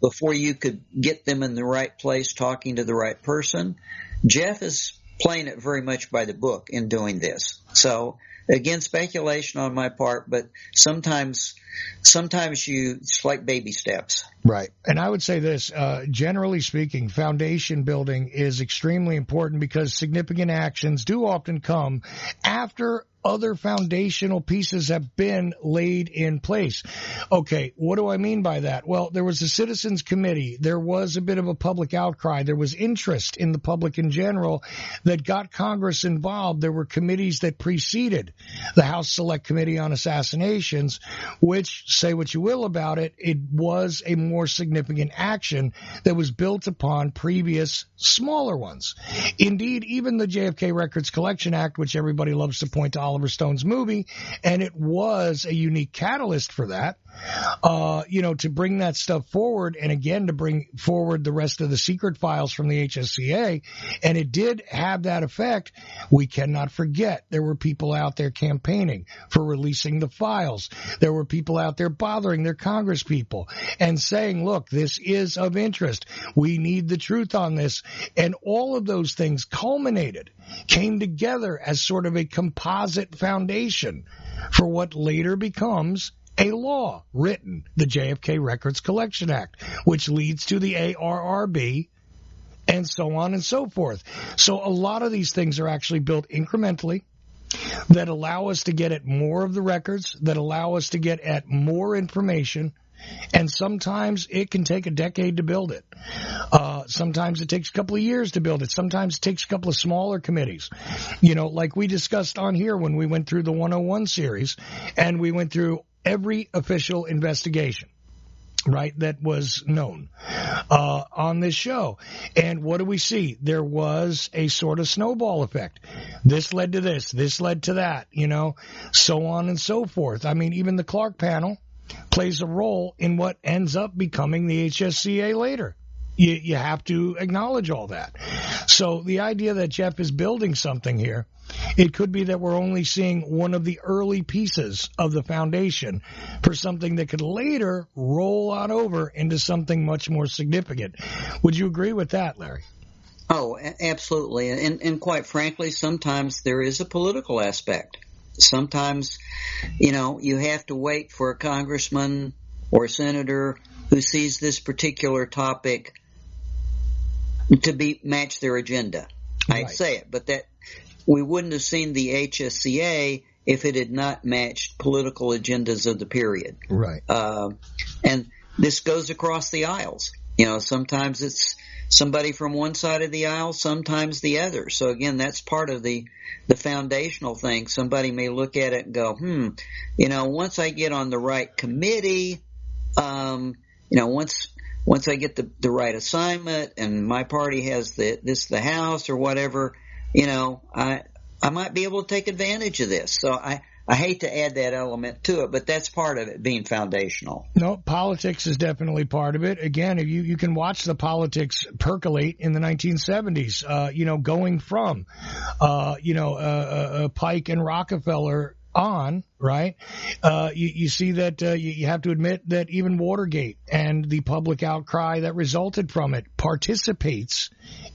before you could get them in the right place talking to the right person. Jeff is playing it very much by the book in doing this. So again, speculation on my part, but sometimes it's like baby steps. Right. And I would say this, generally speaking, foundation building is extremely important because significant actions do often come after other foundational pieces have been laid in place. Okay, what do I mean by that? Well, there was a citizens committee. There was a bit of a public outcry. There was interest in the public in general that got Congress involved. There were committees that preceded the House Select Committee on Assassinations, which, say what you will about it, it was a more significant action that was built upon previous smaller ones. Indeed, even the JFK Records Collection Act, which everybody loves to point to Oliver Stone's movie, and it was a unique catalyst for that, to bring that stuff forward, and again, to bring forward the rest of the secret files from the HSCA, and it did have that effect. We cannot forget there were people out there campaigning for releasing the files. There were people out there bothering their Congress people and saying, look, this is of interest. We need the truth on this. And all of those things came together as sort of a composite foundation for what later becomes a law written, the JFK Records Collection Act, which leads to the ARRB, and so on and so forth. So a lot of these things are actually built incrementally that allow us to get at more of the records, that allow us to get at more information, and sometimes it can take a decade to build it. Sometimes it takes a couple of years to build it. Sometimes it takes a couple of smaller committees. Like we discussed on here when we went through the 101 series, and we went through every official investigation, right, that was known on this show. And what do we see? There was a sort of snowball effect. This led to this led to that, so on and so forth. I mean, even the Clark panel plays a role in what ends up becoming the HSCA later. You have to acknowledge all that. So the idea that Jeff is building something here, it could be that we're only seeing one of the early pieces of the foundation for something that could later roll on over into something much more significant. Would you agree with that, Larry? Oh, absolutely. And quite frankly, sometimes there is a political aspect. Sometimes, you have to wait for a congressman or a senator who sees this particular topic to match their agenda. Right. I'd say it, but that we wouldn't have seen the HSCA if it had not matched political agendas of the period. Right. And this goes across the aisles. Sometimes it's somebody from one side of the aisle, sometimes the other. So again, that's part of the foundational thing. Somebody may look at it and go, once I get on the right committee, once I get the right assignment and my party has the House or whatever, I might be able to take advantage of this. So I hate to add that element to it, but that's part of it being foundational. No, politics is definitely part of it. Again, if you can watch the politics percolate in the 1970s, going from, Pike and Rockefeller on, right? You see that you have to admit that even Watergate and the public outcry that resulted from it participates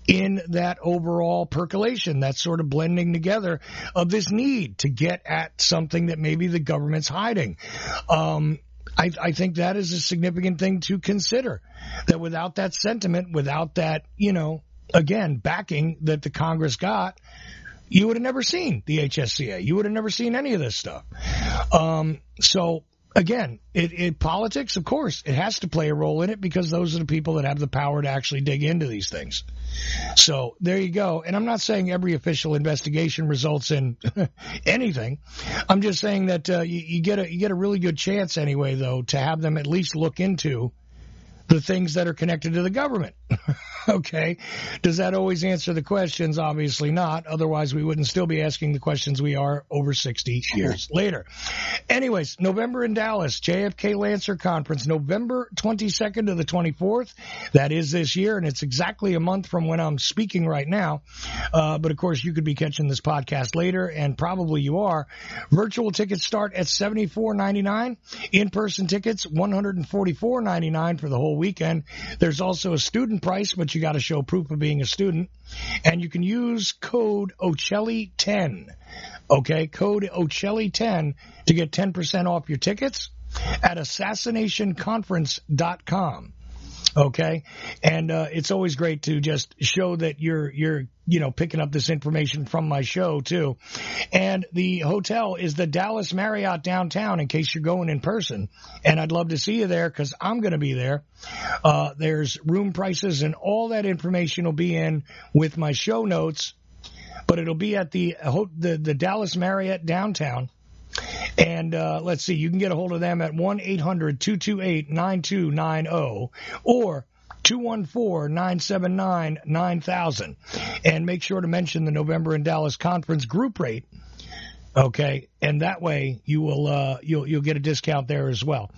in that overall percolation, that sort of blending together of this need to get at something that maybe the government's hiding. I think that is a significant thing to consider, that without that sentiment, without that, again, backing that the Congress got, you would have never seen the HSCA. You would have never seen any of this stuff. So, again, politics, of course, it has to play a role in it because those are the people that have the power to actually dig into these things. So there you go. And I'm not saying every official investigation results in anything. I'm just saying that you get a really good chance anyway, though, to have them at least look into the things that are connected to the government. Okay. Does that always answer the questions? Obviously not. Otherwise, we wouldn't still be asking the questions we are over 60 years later. Anyways, November in Dallas, JFK Lancer Conference, November 22nd to the 24th. That is this year, and it's exactly a month from when I'm speaking right now. But, of course, you could be catching this podcast later, and probably you are. Virtual tickets start at $74.99. In-person tickets, $144.99 for the whole weekend. There's also a student price, but you got to show proof of being a student. And you can use code Ochelli10. Okay, code Ochelli10 to get 10% off your tickets at assassinationconference.com. Okay, and it's always great to just show that you're picking up this information from my show too. And the hotel is the Dallas Marriott downtown in case you're going in person. And I'd love to see you there because I'm going to be there. There's room prices and all that information will be in with my show notes, but it'll be at the Dallas Marriott downtown. And let's see, you can get a hold of them at 1-800-228-9290 or 214-979-9000. And make sure to mention the November in Dallas conference group rate. Okay, and that way you will you'll get a discount there as well.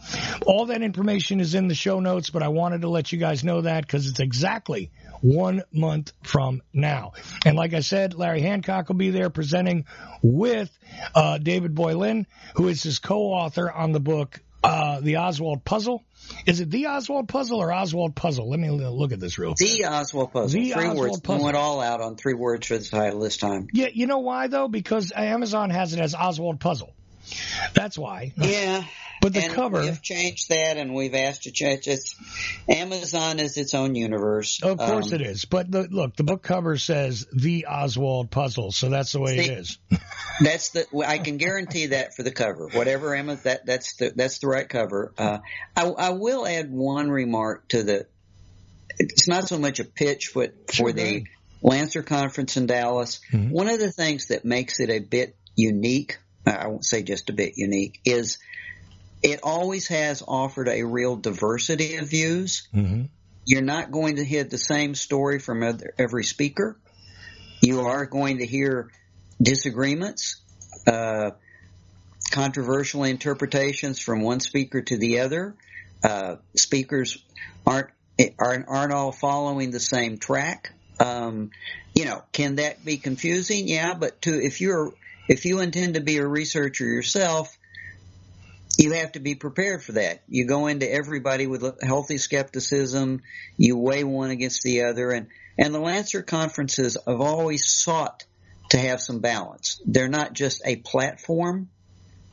All that information is in the show notes, but I wanted to let you guys know that because it's exactly 1 month from now. And like I said, Larry Hancock will be there presenting with David Boylan, who is his co-author on the book The Oswald Puzzle. Is it The Oswald Puzzle or Oswald Puzzle? Let me look at this real quick. The Oswald Puzzle. The three Oswald words. Puzzle. We went all out on 3 words for the title this time. Yeah, you know why, though? Because Amazon has it as Oswald Puzzle. That's why. Yeah. But the and cover... we've changed that, and we've asked to change it. Amazon is its own universe. Of course it is. But look, the book cover says The Oswald Puzzle, so that's the way it is. I can guarantee that for the cover. Whatever that's the right cover. I will add one remark to the. It's not so much a pitch, but for the Lancer Conference in Dallas. Mm-hmm. One of the things that makes it a bit unique, I won't say just a bit unique, is it always has offered a real diversity of views. Mm-hmm. You're not going to hear the same story from every speaker. You are going to hear disagreements, controversial interpretations from one speaker to the other. Speakers aren't all following the same track. Can that be confusing? Yeah, but if you intend to be a researcher yourself, you have to be prepared for that. You go into everybody with a healthy skepticism. You weigh one against the other. And the Lancer conferences have always sought to have some balance. They're not just a platform.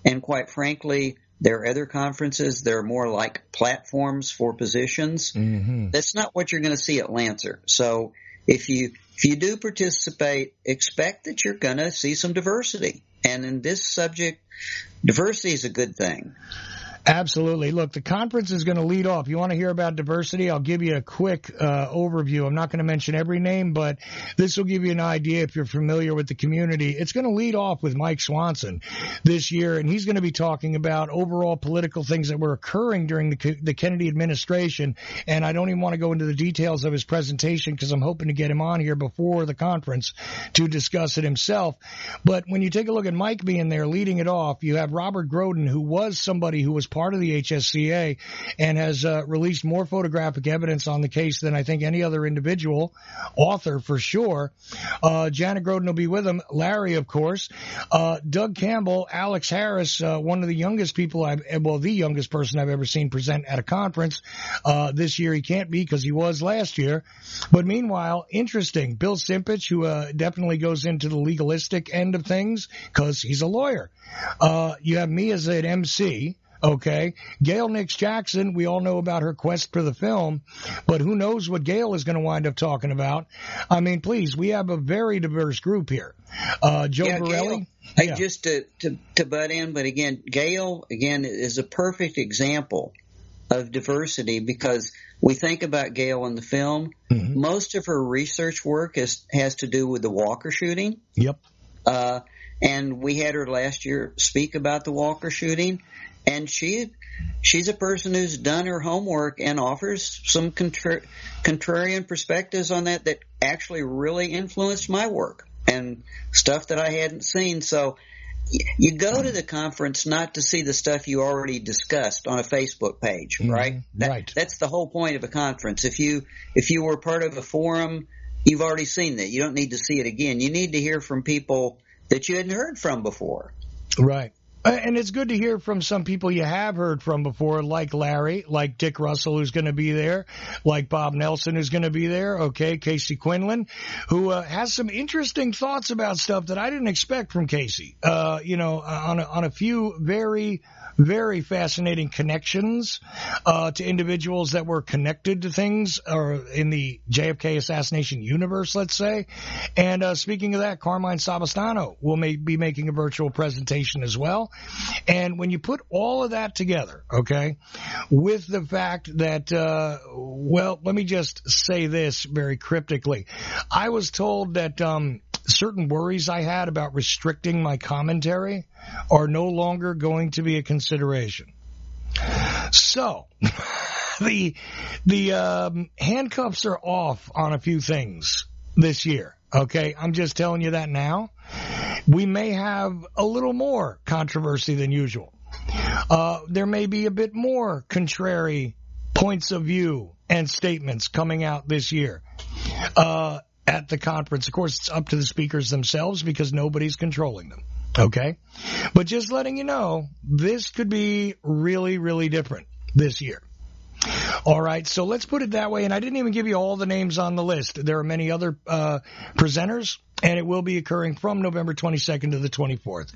And quite frankly, there are other conferences that are more like platforms for positions. Mm-hmm. That's not what you're going to see at Lancer. So if you do participate, expect that you're going to see some diversity. And in this subject, diversity is a good thing. Absolutely. Look, the conference is going to lead off. You want to hear about diversity? I'll give you a quick overview. I'm not going to mention every name, but this will give you an idea if you're familiar with the community. It's going to lead off with Mike Swanson this year, and he's going to be talking about overall political things that were occurring during the Kennedy administration. And I don't even want to go into the details of his presentation because I'm hoping to get him on here before the conference to discuss it himself. But when you take a look at Mike being there leading it off, you have Robert Groden, who was somebody who was part of the HSCA and has released more photographic evidence on the case than I think any other individual, author for sure. Janet Groden will be with him. Larry, of course. Doug Campbell, Alex Harris, one of the youngest people the youngest person I've ever seen present at a conference. This year he can't be because he was last year. But meanwhile, interesting, Bill Simpich, who definitely goes into the legalistic end of things because he's a lawyer. You have me as an MC. Okay. Gail Nix Jackson, we all know about her quest for the film, but who knows what Gail is going to wind up talking about. I mean, please, we have a very diverse group here. Joe Borelli. Gail, just to butt in, but again, Gail, is a perfect example of diversity because we think about Gail in the film. Mm-hmm. Most of her research work has to do with the Walker shooting. Yep. And we had her last year speak about the Walker shooting. And she's a person who's done her homework and offers some contrarian perspectives on that actually really influenced my work and stuff that I hadn't seen. So you go to the conference not to see the stuff you already discussed on a Facebook page, right? Right. That's the whole point of a conference. If you were part of a forum, you've already seen that. You don't need to see it again. You need to hear from people that you hadn't heard from before. Right. And it's good to hear from some people you have heard from before, like Larry, like Dick Russell, who's going to be there, like Bob Nelson, who's going to be there, okay, Casey Quinlan, who has some interesting thoughts about stuff that I didn't expect from Casey, on a few very, very fascinating connections to individuals that were connected to things or in the JFK assassination universe, let's say. And speaking of that, Carmine Savastano will be making a virtual presentation as well. And when you put all of that together, okay, with the fact that, let me just say this very cryptically. I was told that certain worries I had about restricting my commentary are no longer going to be a consideration. So, the handcuffs are off on a few things this year. Okay, I'm just telling you that now. We may have a little more controversy than usual. There may be a bit more contrary points of view and statements coming out this year at the conference. Of course, it's up to the speakers themselves because nobody's controlling them. Okay? But just letting you know, this could be really, really different this year. All right, so let's put it that way. And I didn't even give you all the names on the list. There are many other presenters, and it will be occurring from November 22nd to the 24th.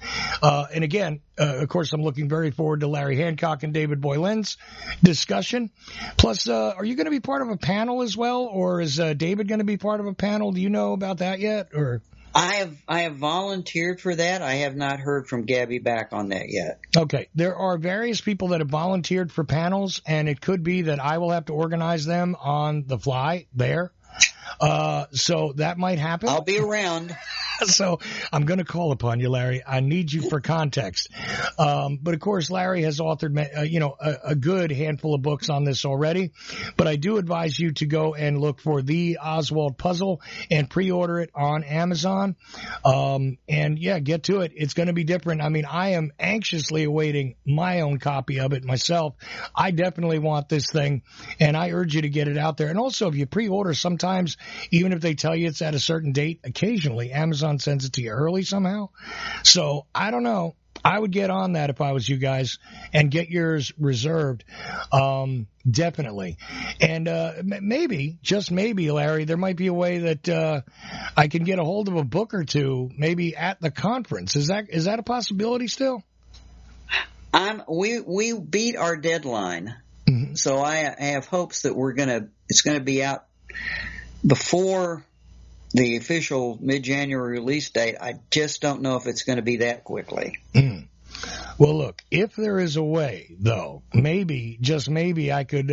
And again, of course, I'm looking very forward to Larry Hancock and David Boylan's discussion. Plus, are you going to be part of a panel as well, or is David going to be part of a panel? Do you know about that yet? Or I have volunteered for that. I have not heard from Gabby back on that yet. Okay. There are various people that have volunteered for panels, and it could be that I will have to organize them on the fly there. So that might happen. I'll be around. So I'm going to call upon you, Larry. I need you for context. But of course, Larry has authored, a good handful of books on this already. But I do advise you to go and look for the Oswald puzzle and pre-order it on Amazon. Get to it. It's going to be different. I mean, I am anxiously awaiting my own copy of it myself. I definitely want this thing, and I urge you to get it out there. And also, if you pre-order, sometimes, even if they tell you it's at a certain date, occasionally Amazon sends it to you early somehow. So I don't know. I would get on that if I was you guys and get yours reserved. Definitely. And maybe, just maybe, Larry, there might be a way that I can get a hold of a book or two, maybe at the conference. Is that a possibility still? We beat our deadline, so I have hopes that it's gonna be out before the official mid-January release date. I just don't know if it's going to be that quickly. Well, look, if there is a way, though, maybe, just maybe, I could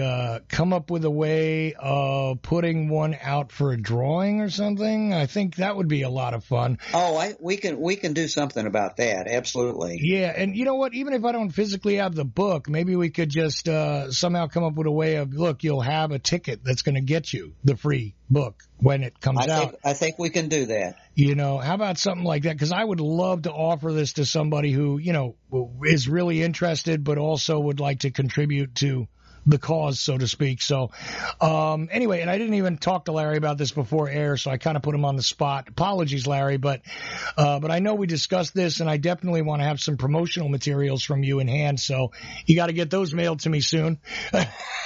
come up with a way of putting one out for a drawing or something. I think that would be a lot of fun. Oh, we can do something about that. Absolutely. Yeah, and you know what? Even if I don't physically have the book, maybe we could just somehow come up with a way of, look, you'll have a ticket that's going to get you the free book when it comes out. I think we can do that. How about something like that? Because I would love to offer this to somebody who, is really interested, but also would like to contribute to the cause, so to speak. So, anyway, and I didn't even talk to Larry about this before air, so I kind of put him on the spot. Apologies, Larry, but I know we discussed this, and I definitely want to have some promotional materials from you in hand, so you got to get those mailed to me soon.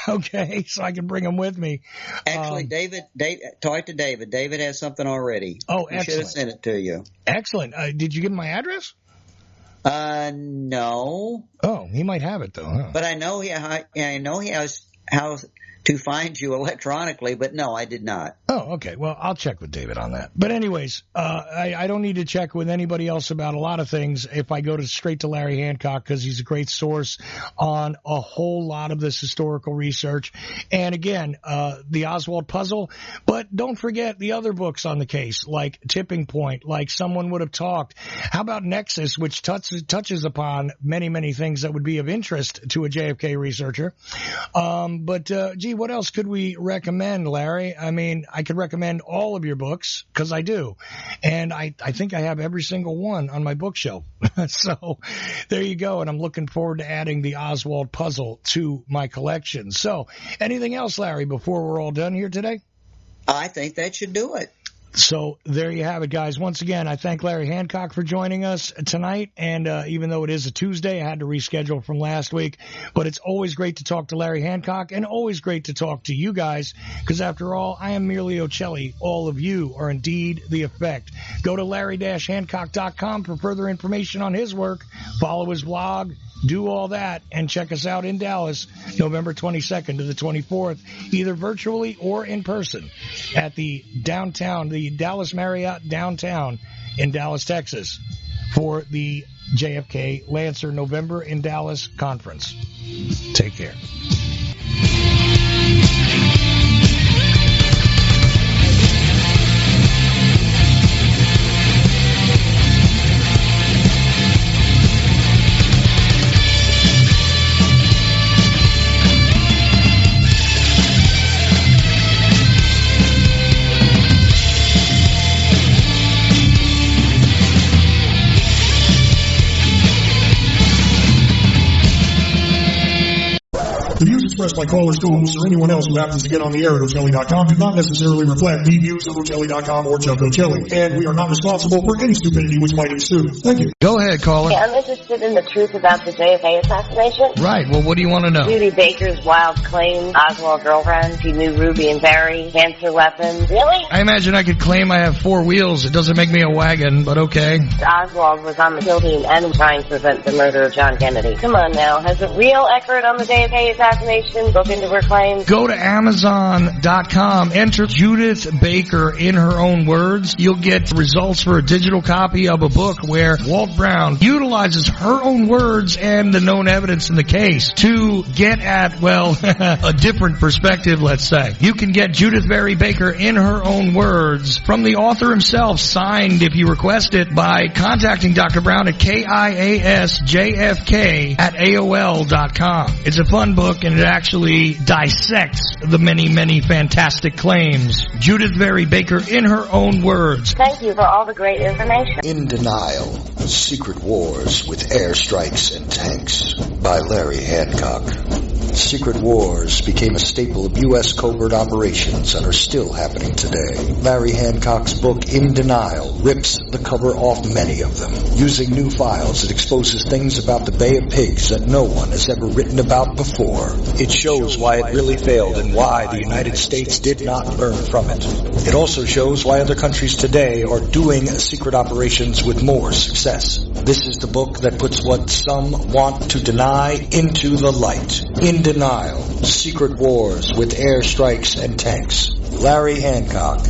Okay, so I can bring them with me. Actually, David, talk to David. David has something already. Oh, he excellent. Should have sent it to you. Excellent. Did you give him my address? No. Oh, he might have it though, huh? But I know he has how to find you electronically, but no, I did not. Oh, okay. Well, I'll check with David on that. But anyways, I don't need to check with anybody else about a lot of things if I go straight to Larry Hancock, because he's a great source on a whole lot of this historical research. And again, the Oswald puzzle. But don't forget the other books on the case, like Tipping Point, like Someone Would Have Talked. How about Nexus, which touches upon many, many things that would be of interest to a JFK researcher. Gee, what else could we recommend, Larry? I mean, I could recommend all of your books, because I do. And I think I have every single one on my bookshelf. So there you go. And I'm looking forward to adding the Oswald puzzle to my collection. So anything else, Larry, before we're all done here today? I think that should do it. So there you have it, guys. Once again, I thank Larry Hancock for joining us tonight. And even though it is a Tuesday, I had to reschedule from last week. But it's always great to talk to Larry Hancock and always great to talk to you guys because, after all, I am merely Ochelli. All of you are indeed the effect. Go to larry-hancock.com for further information on his work. Follow his blog. Do all that and check us out in Dallas, November 22nd to the 24th, either virtually or in person at the Dallas Marriott downtown in Dallas, Texas, for the JFK Lancer November in Dallas conference. Take care. The views expressed by callers, co-hosts, or anyone else who happens to get on the air at Ochelli.com do not necessarily reflect the views of Ochelli.com or Chuck Ochelli, and we are not responsible for any stupidity which might ensue. Thank you. Go ahead, caller. Yeah, I'm interested in the truth about the JFK assassination. Right. Well, what do you want to know? Judy Baker's wild claim, Oswald girlfriend, she knew Ruby and Barry, cancer weapons. Really? I imagine I could claim I have 4 wheels. It doesn't make me a wagon, but okay. Oswald was on the kill team and trying to prevent the murder of John Kennedy. Come on now. Has a real expert on the JFK assassination looked into her claims? Go to Amazon.com, enter Judith Baker in her own words. You'll get results for a digital copy of a book where Walt Brown utilizes her own words and the known evidence in the case to get at, well, a different perspective, let's say. You can get Judith Barry Baker in her own words from the author himself, signed if you request it by contacting Dr. Brown at KIASJFK@AOL.com. It's a fun book and it actually dissects the many, many fantastic claims. Judith Barry Baker in her own words. Thank you for all the great information. In Denial, Secret Wars with Airstrikes and Tanks by Larry Hancock. Secret wars became a staple of U.S. covert operations and are still happening today. Larry Hancock's book, In Denial, rips the cover off many of them. Using new files, it exposes things about the Bay of Pigs that no one has ever written about before. It shows why it really failed and why the United States did not learn from it. It also shows why other countries today are doing secret operations with more success. This is the book that puts what some want to deny into the light. In Denial, Secret Wars with Airstrikes and Tanks. Larry Hancock.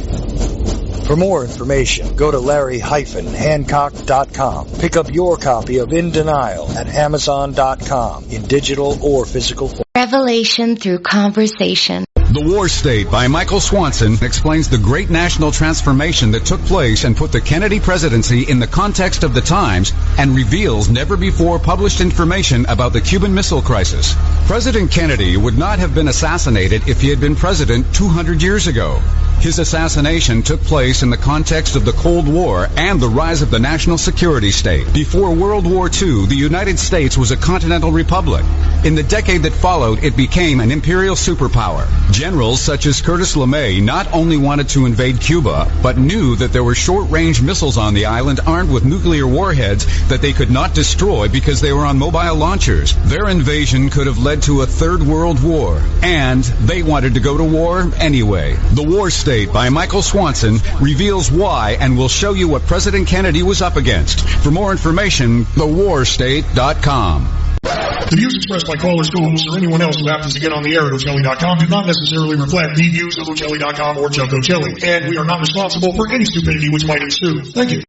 For more information, go to larry-hancock.com. Pick up your copy of In Denial at Amazon.com in digital or physical form. Revelation through conversation. The War State by Michael Swanson explains the great national transformation that took place and put the Kennedy presidency in the context of the times and reveals never-before published information about the Cuban Missile Crisis. President Kennedy would not have been assassinated if he had been president 200 years ago. His assassination took place in the context of the Cold War and the rise of the national security state. Before World War II, the United States was a continental republic. In the decade that followed, it became an imperial superpower. Generals such as Curtis LeMay not only wanted to invade Cuba, but knew that there were short-range missiles on the island armed with nuclear warheads that they could not destroy because they were on mobile launchers. Their invasion could have led to a third world war, and they wanted to go to war anyway. The War State by Michael Swanson reveals why and will show you what President Kennedy was up against. For more information, thewarstate.com. The views expressed by callers, co-hosts, or anyone else who happens to get on the air at Ochelli.com do not necessarily reflect the views of Ochelli.com or Chuck Ochelli, and we are not responsible for any stupidity which might ensue. Thank you.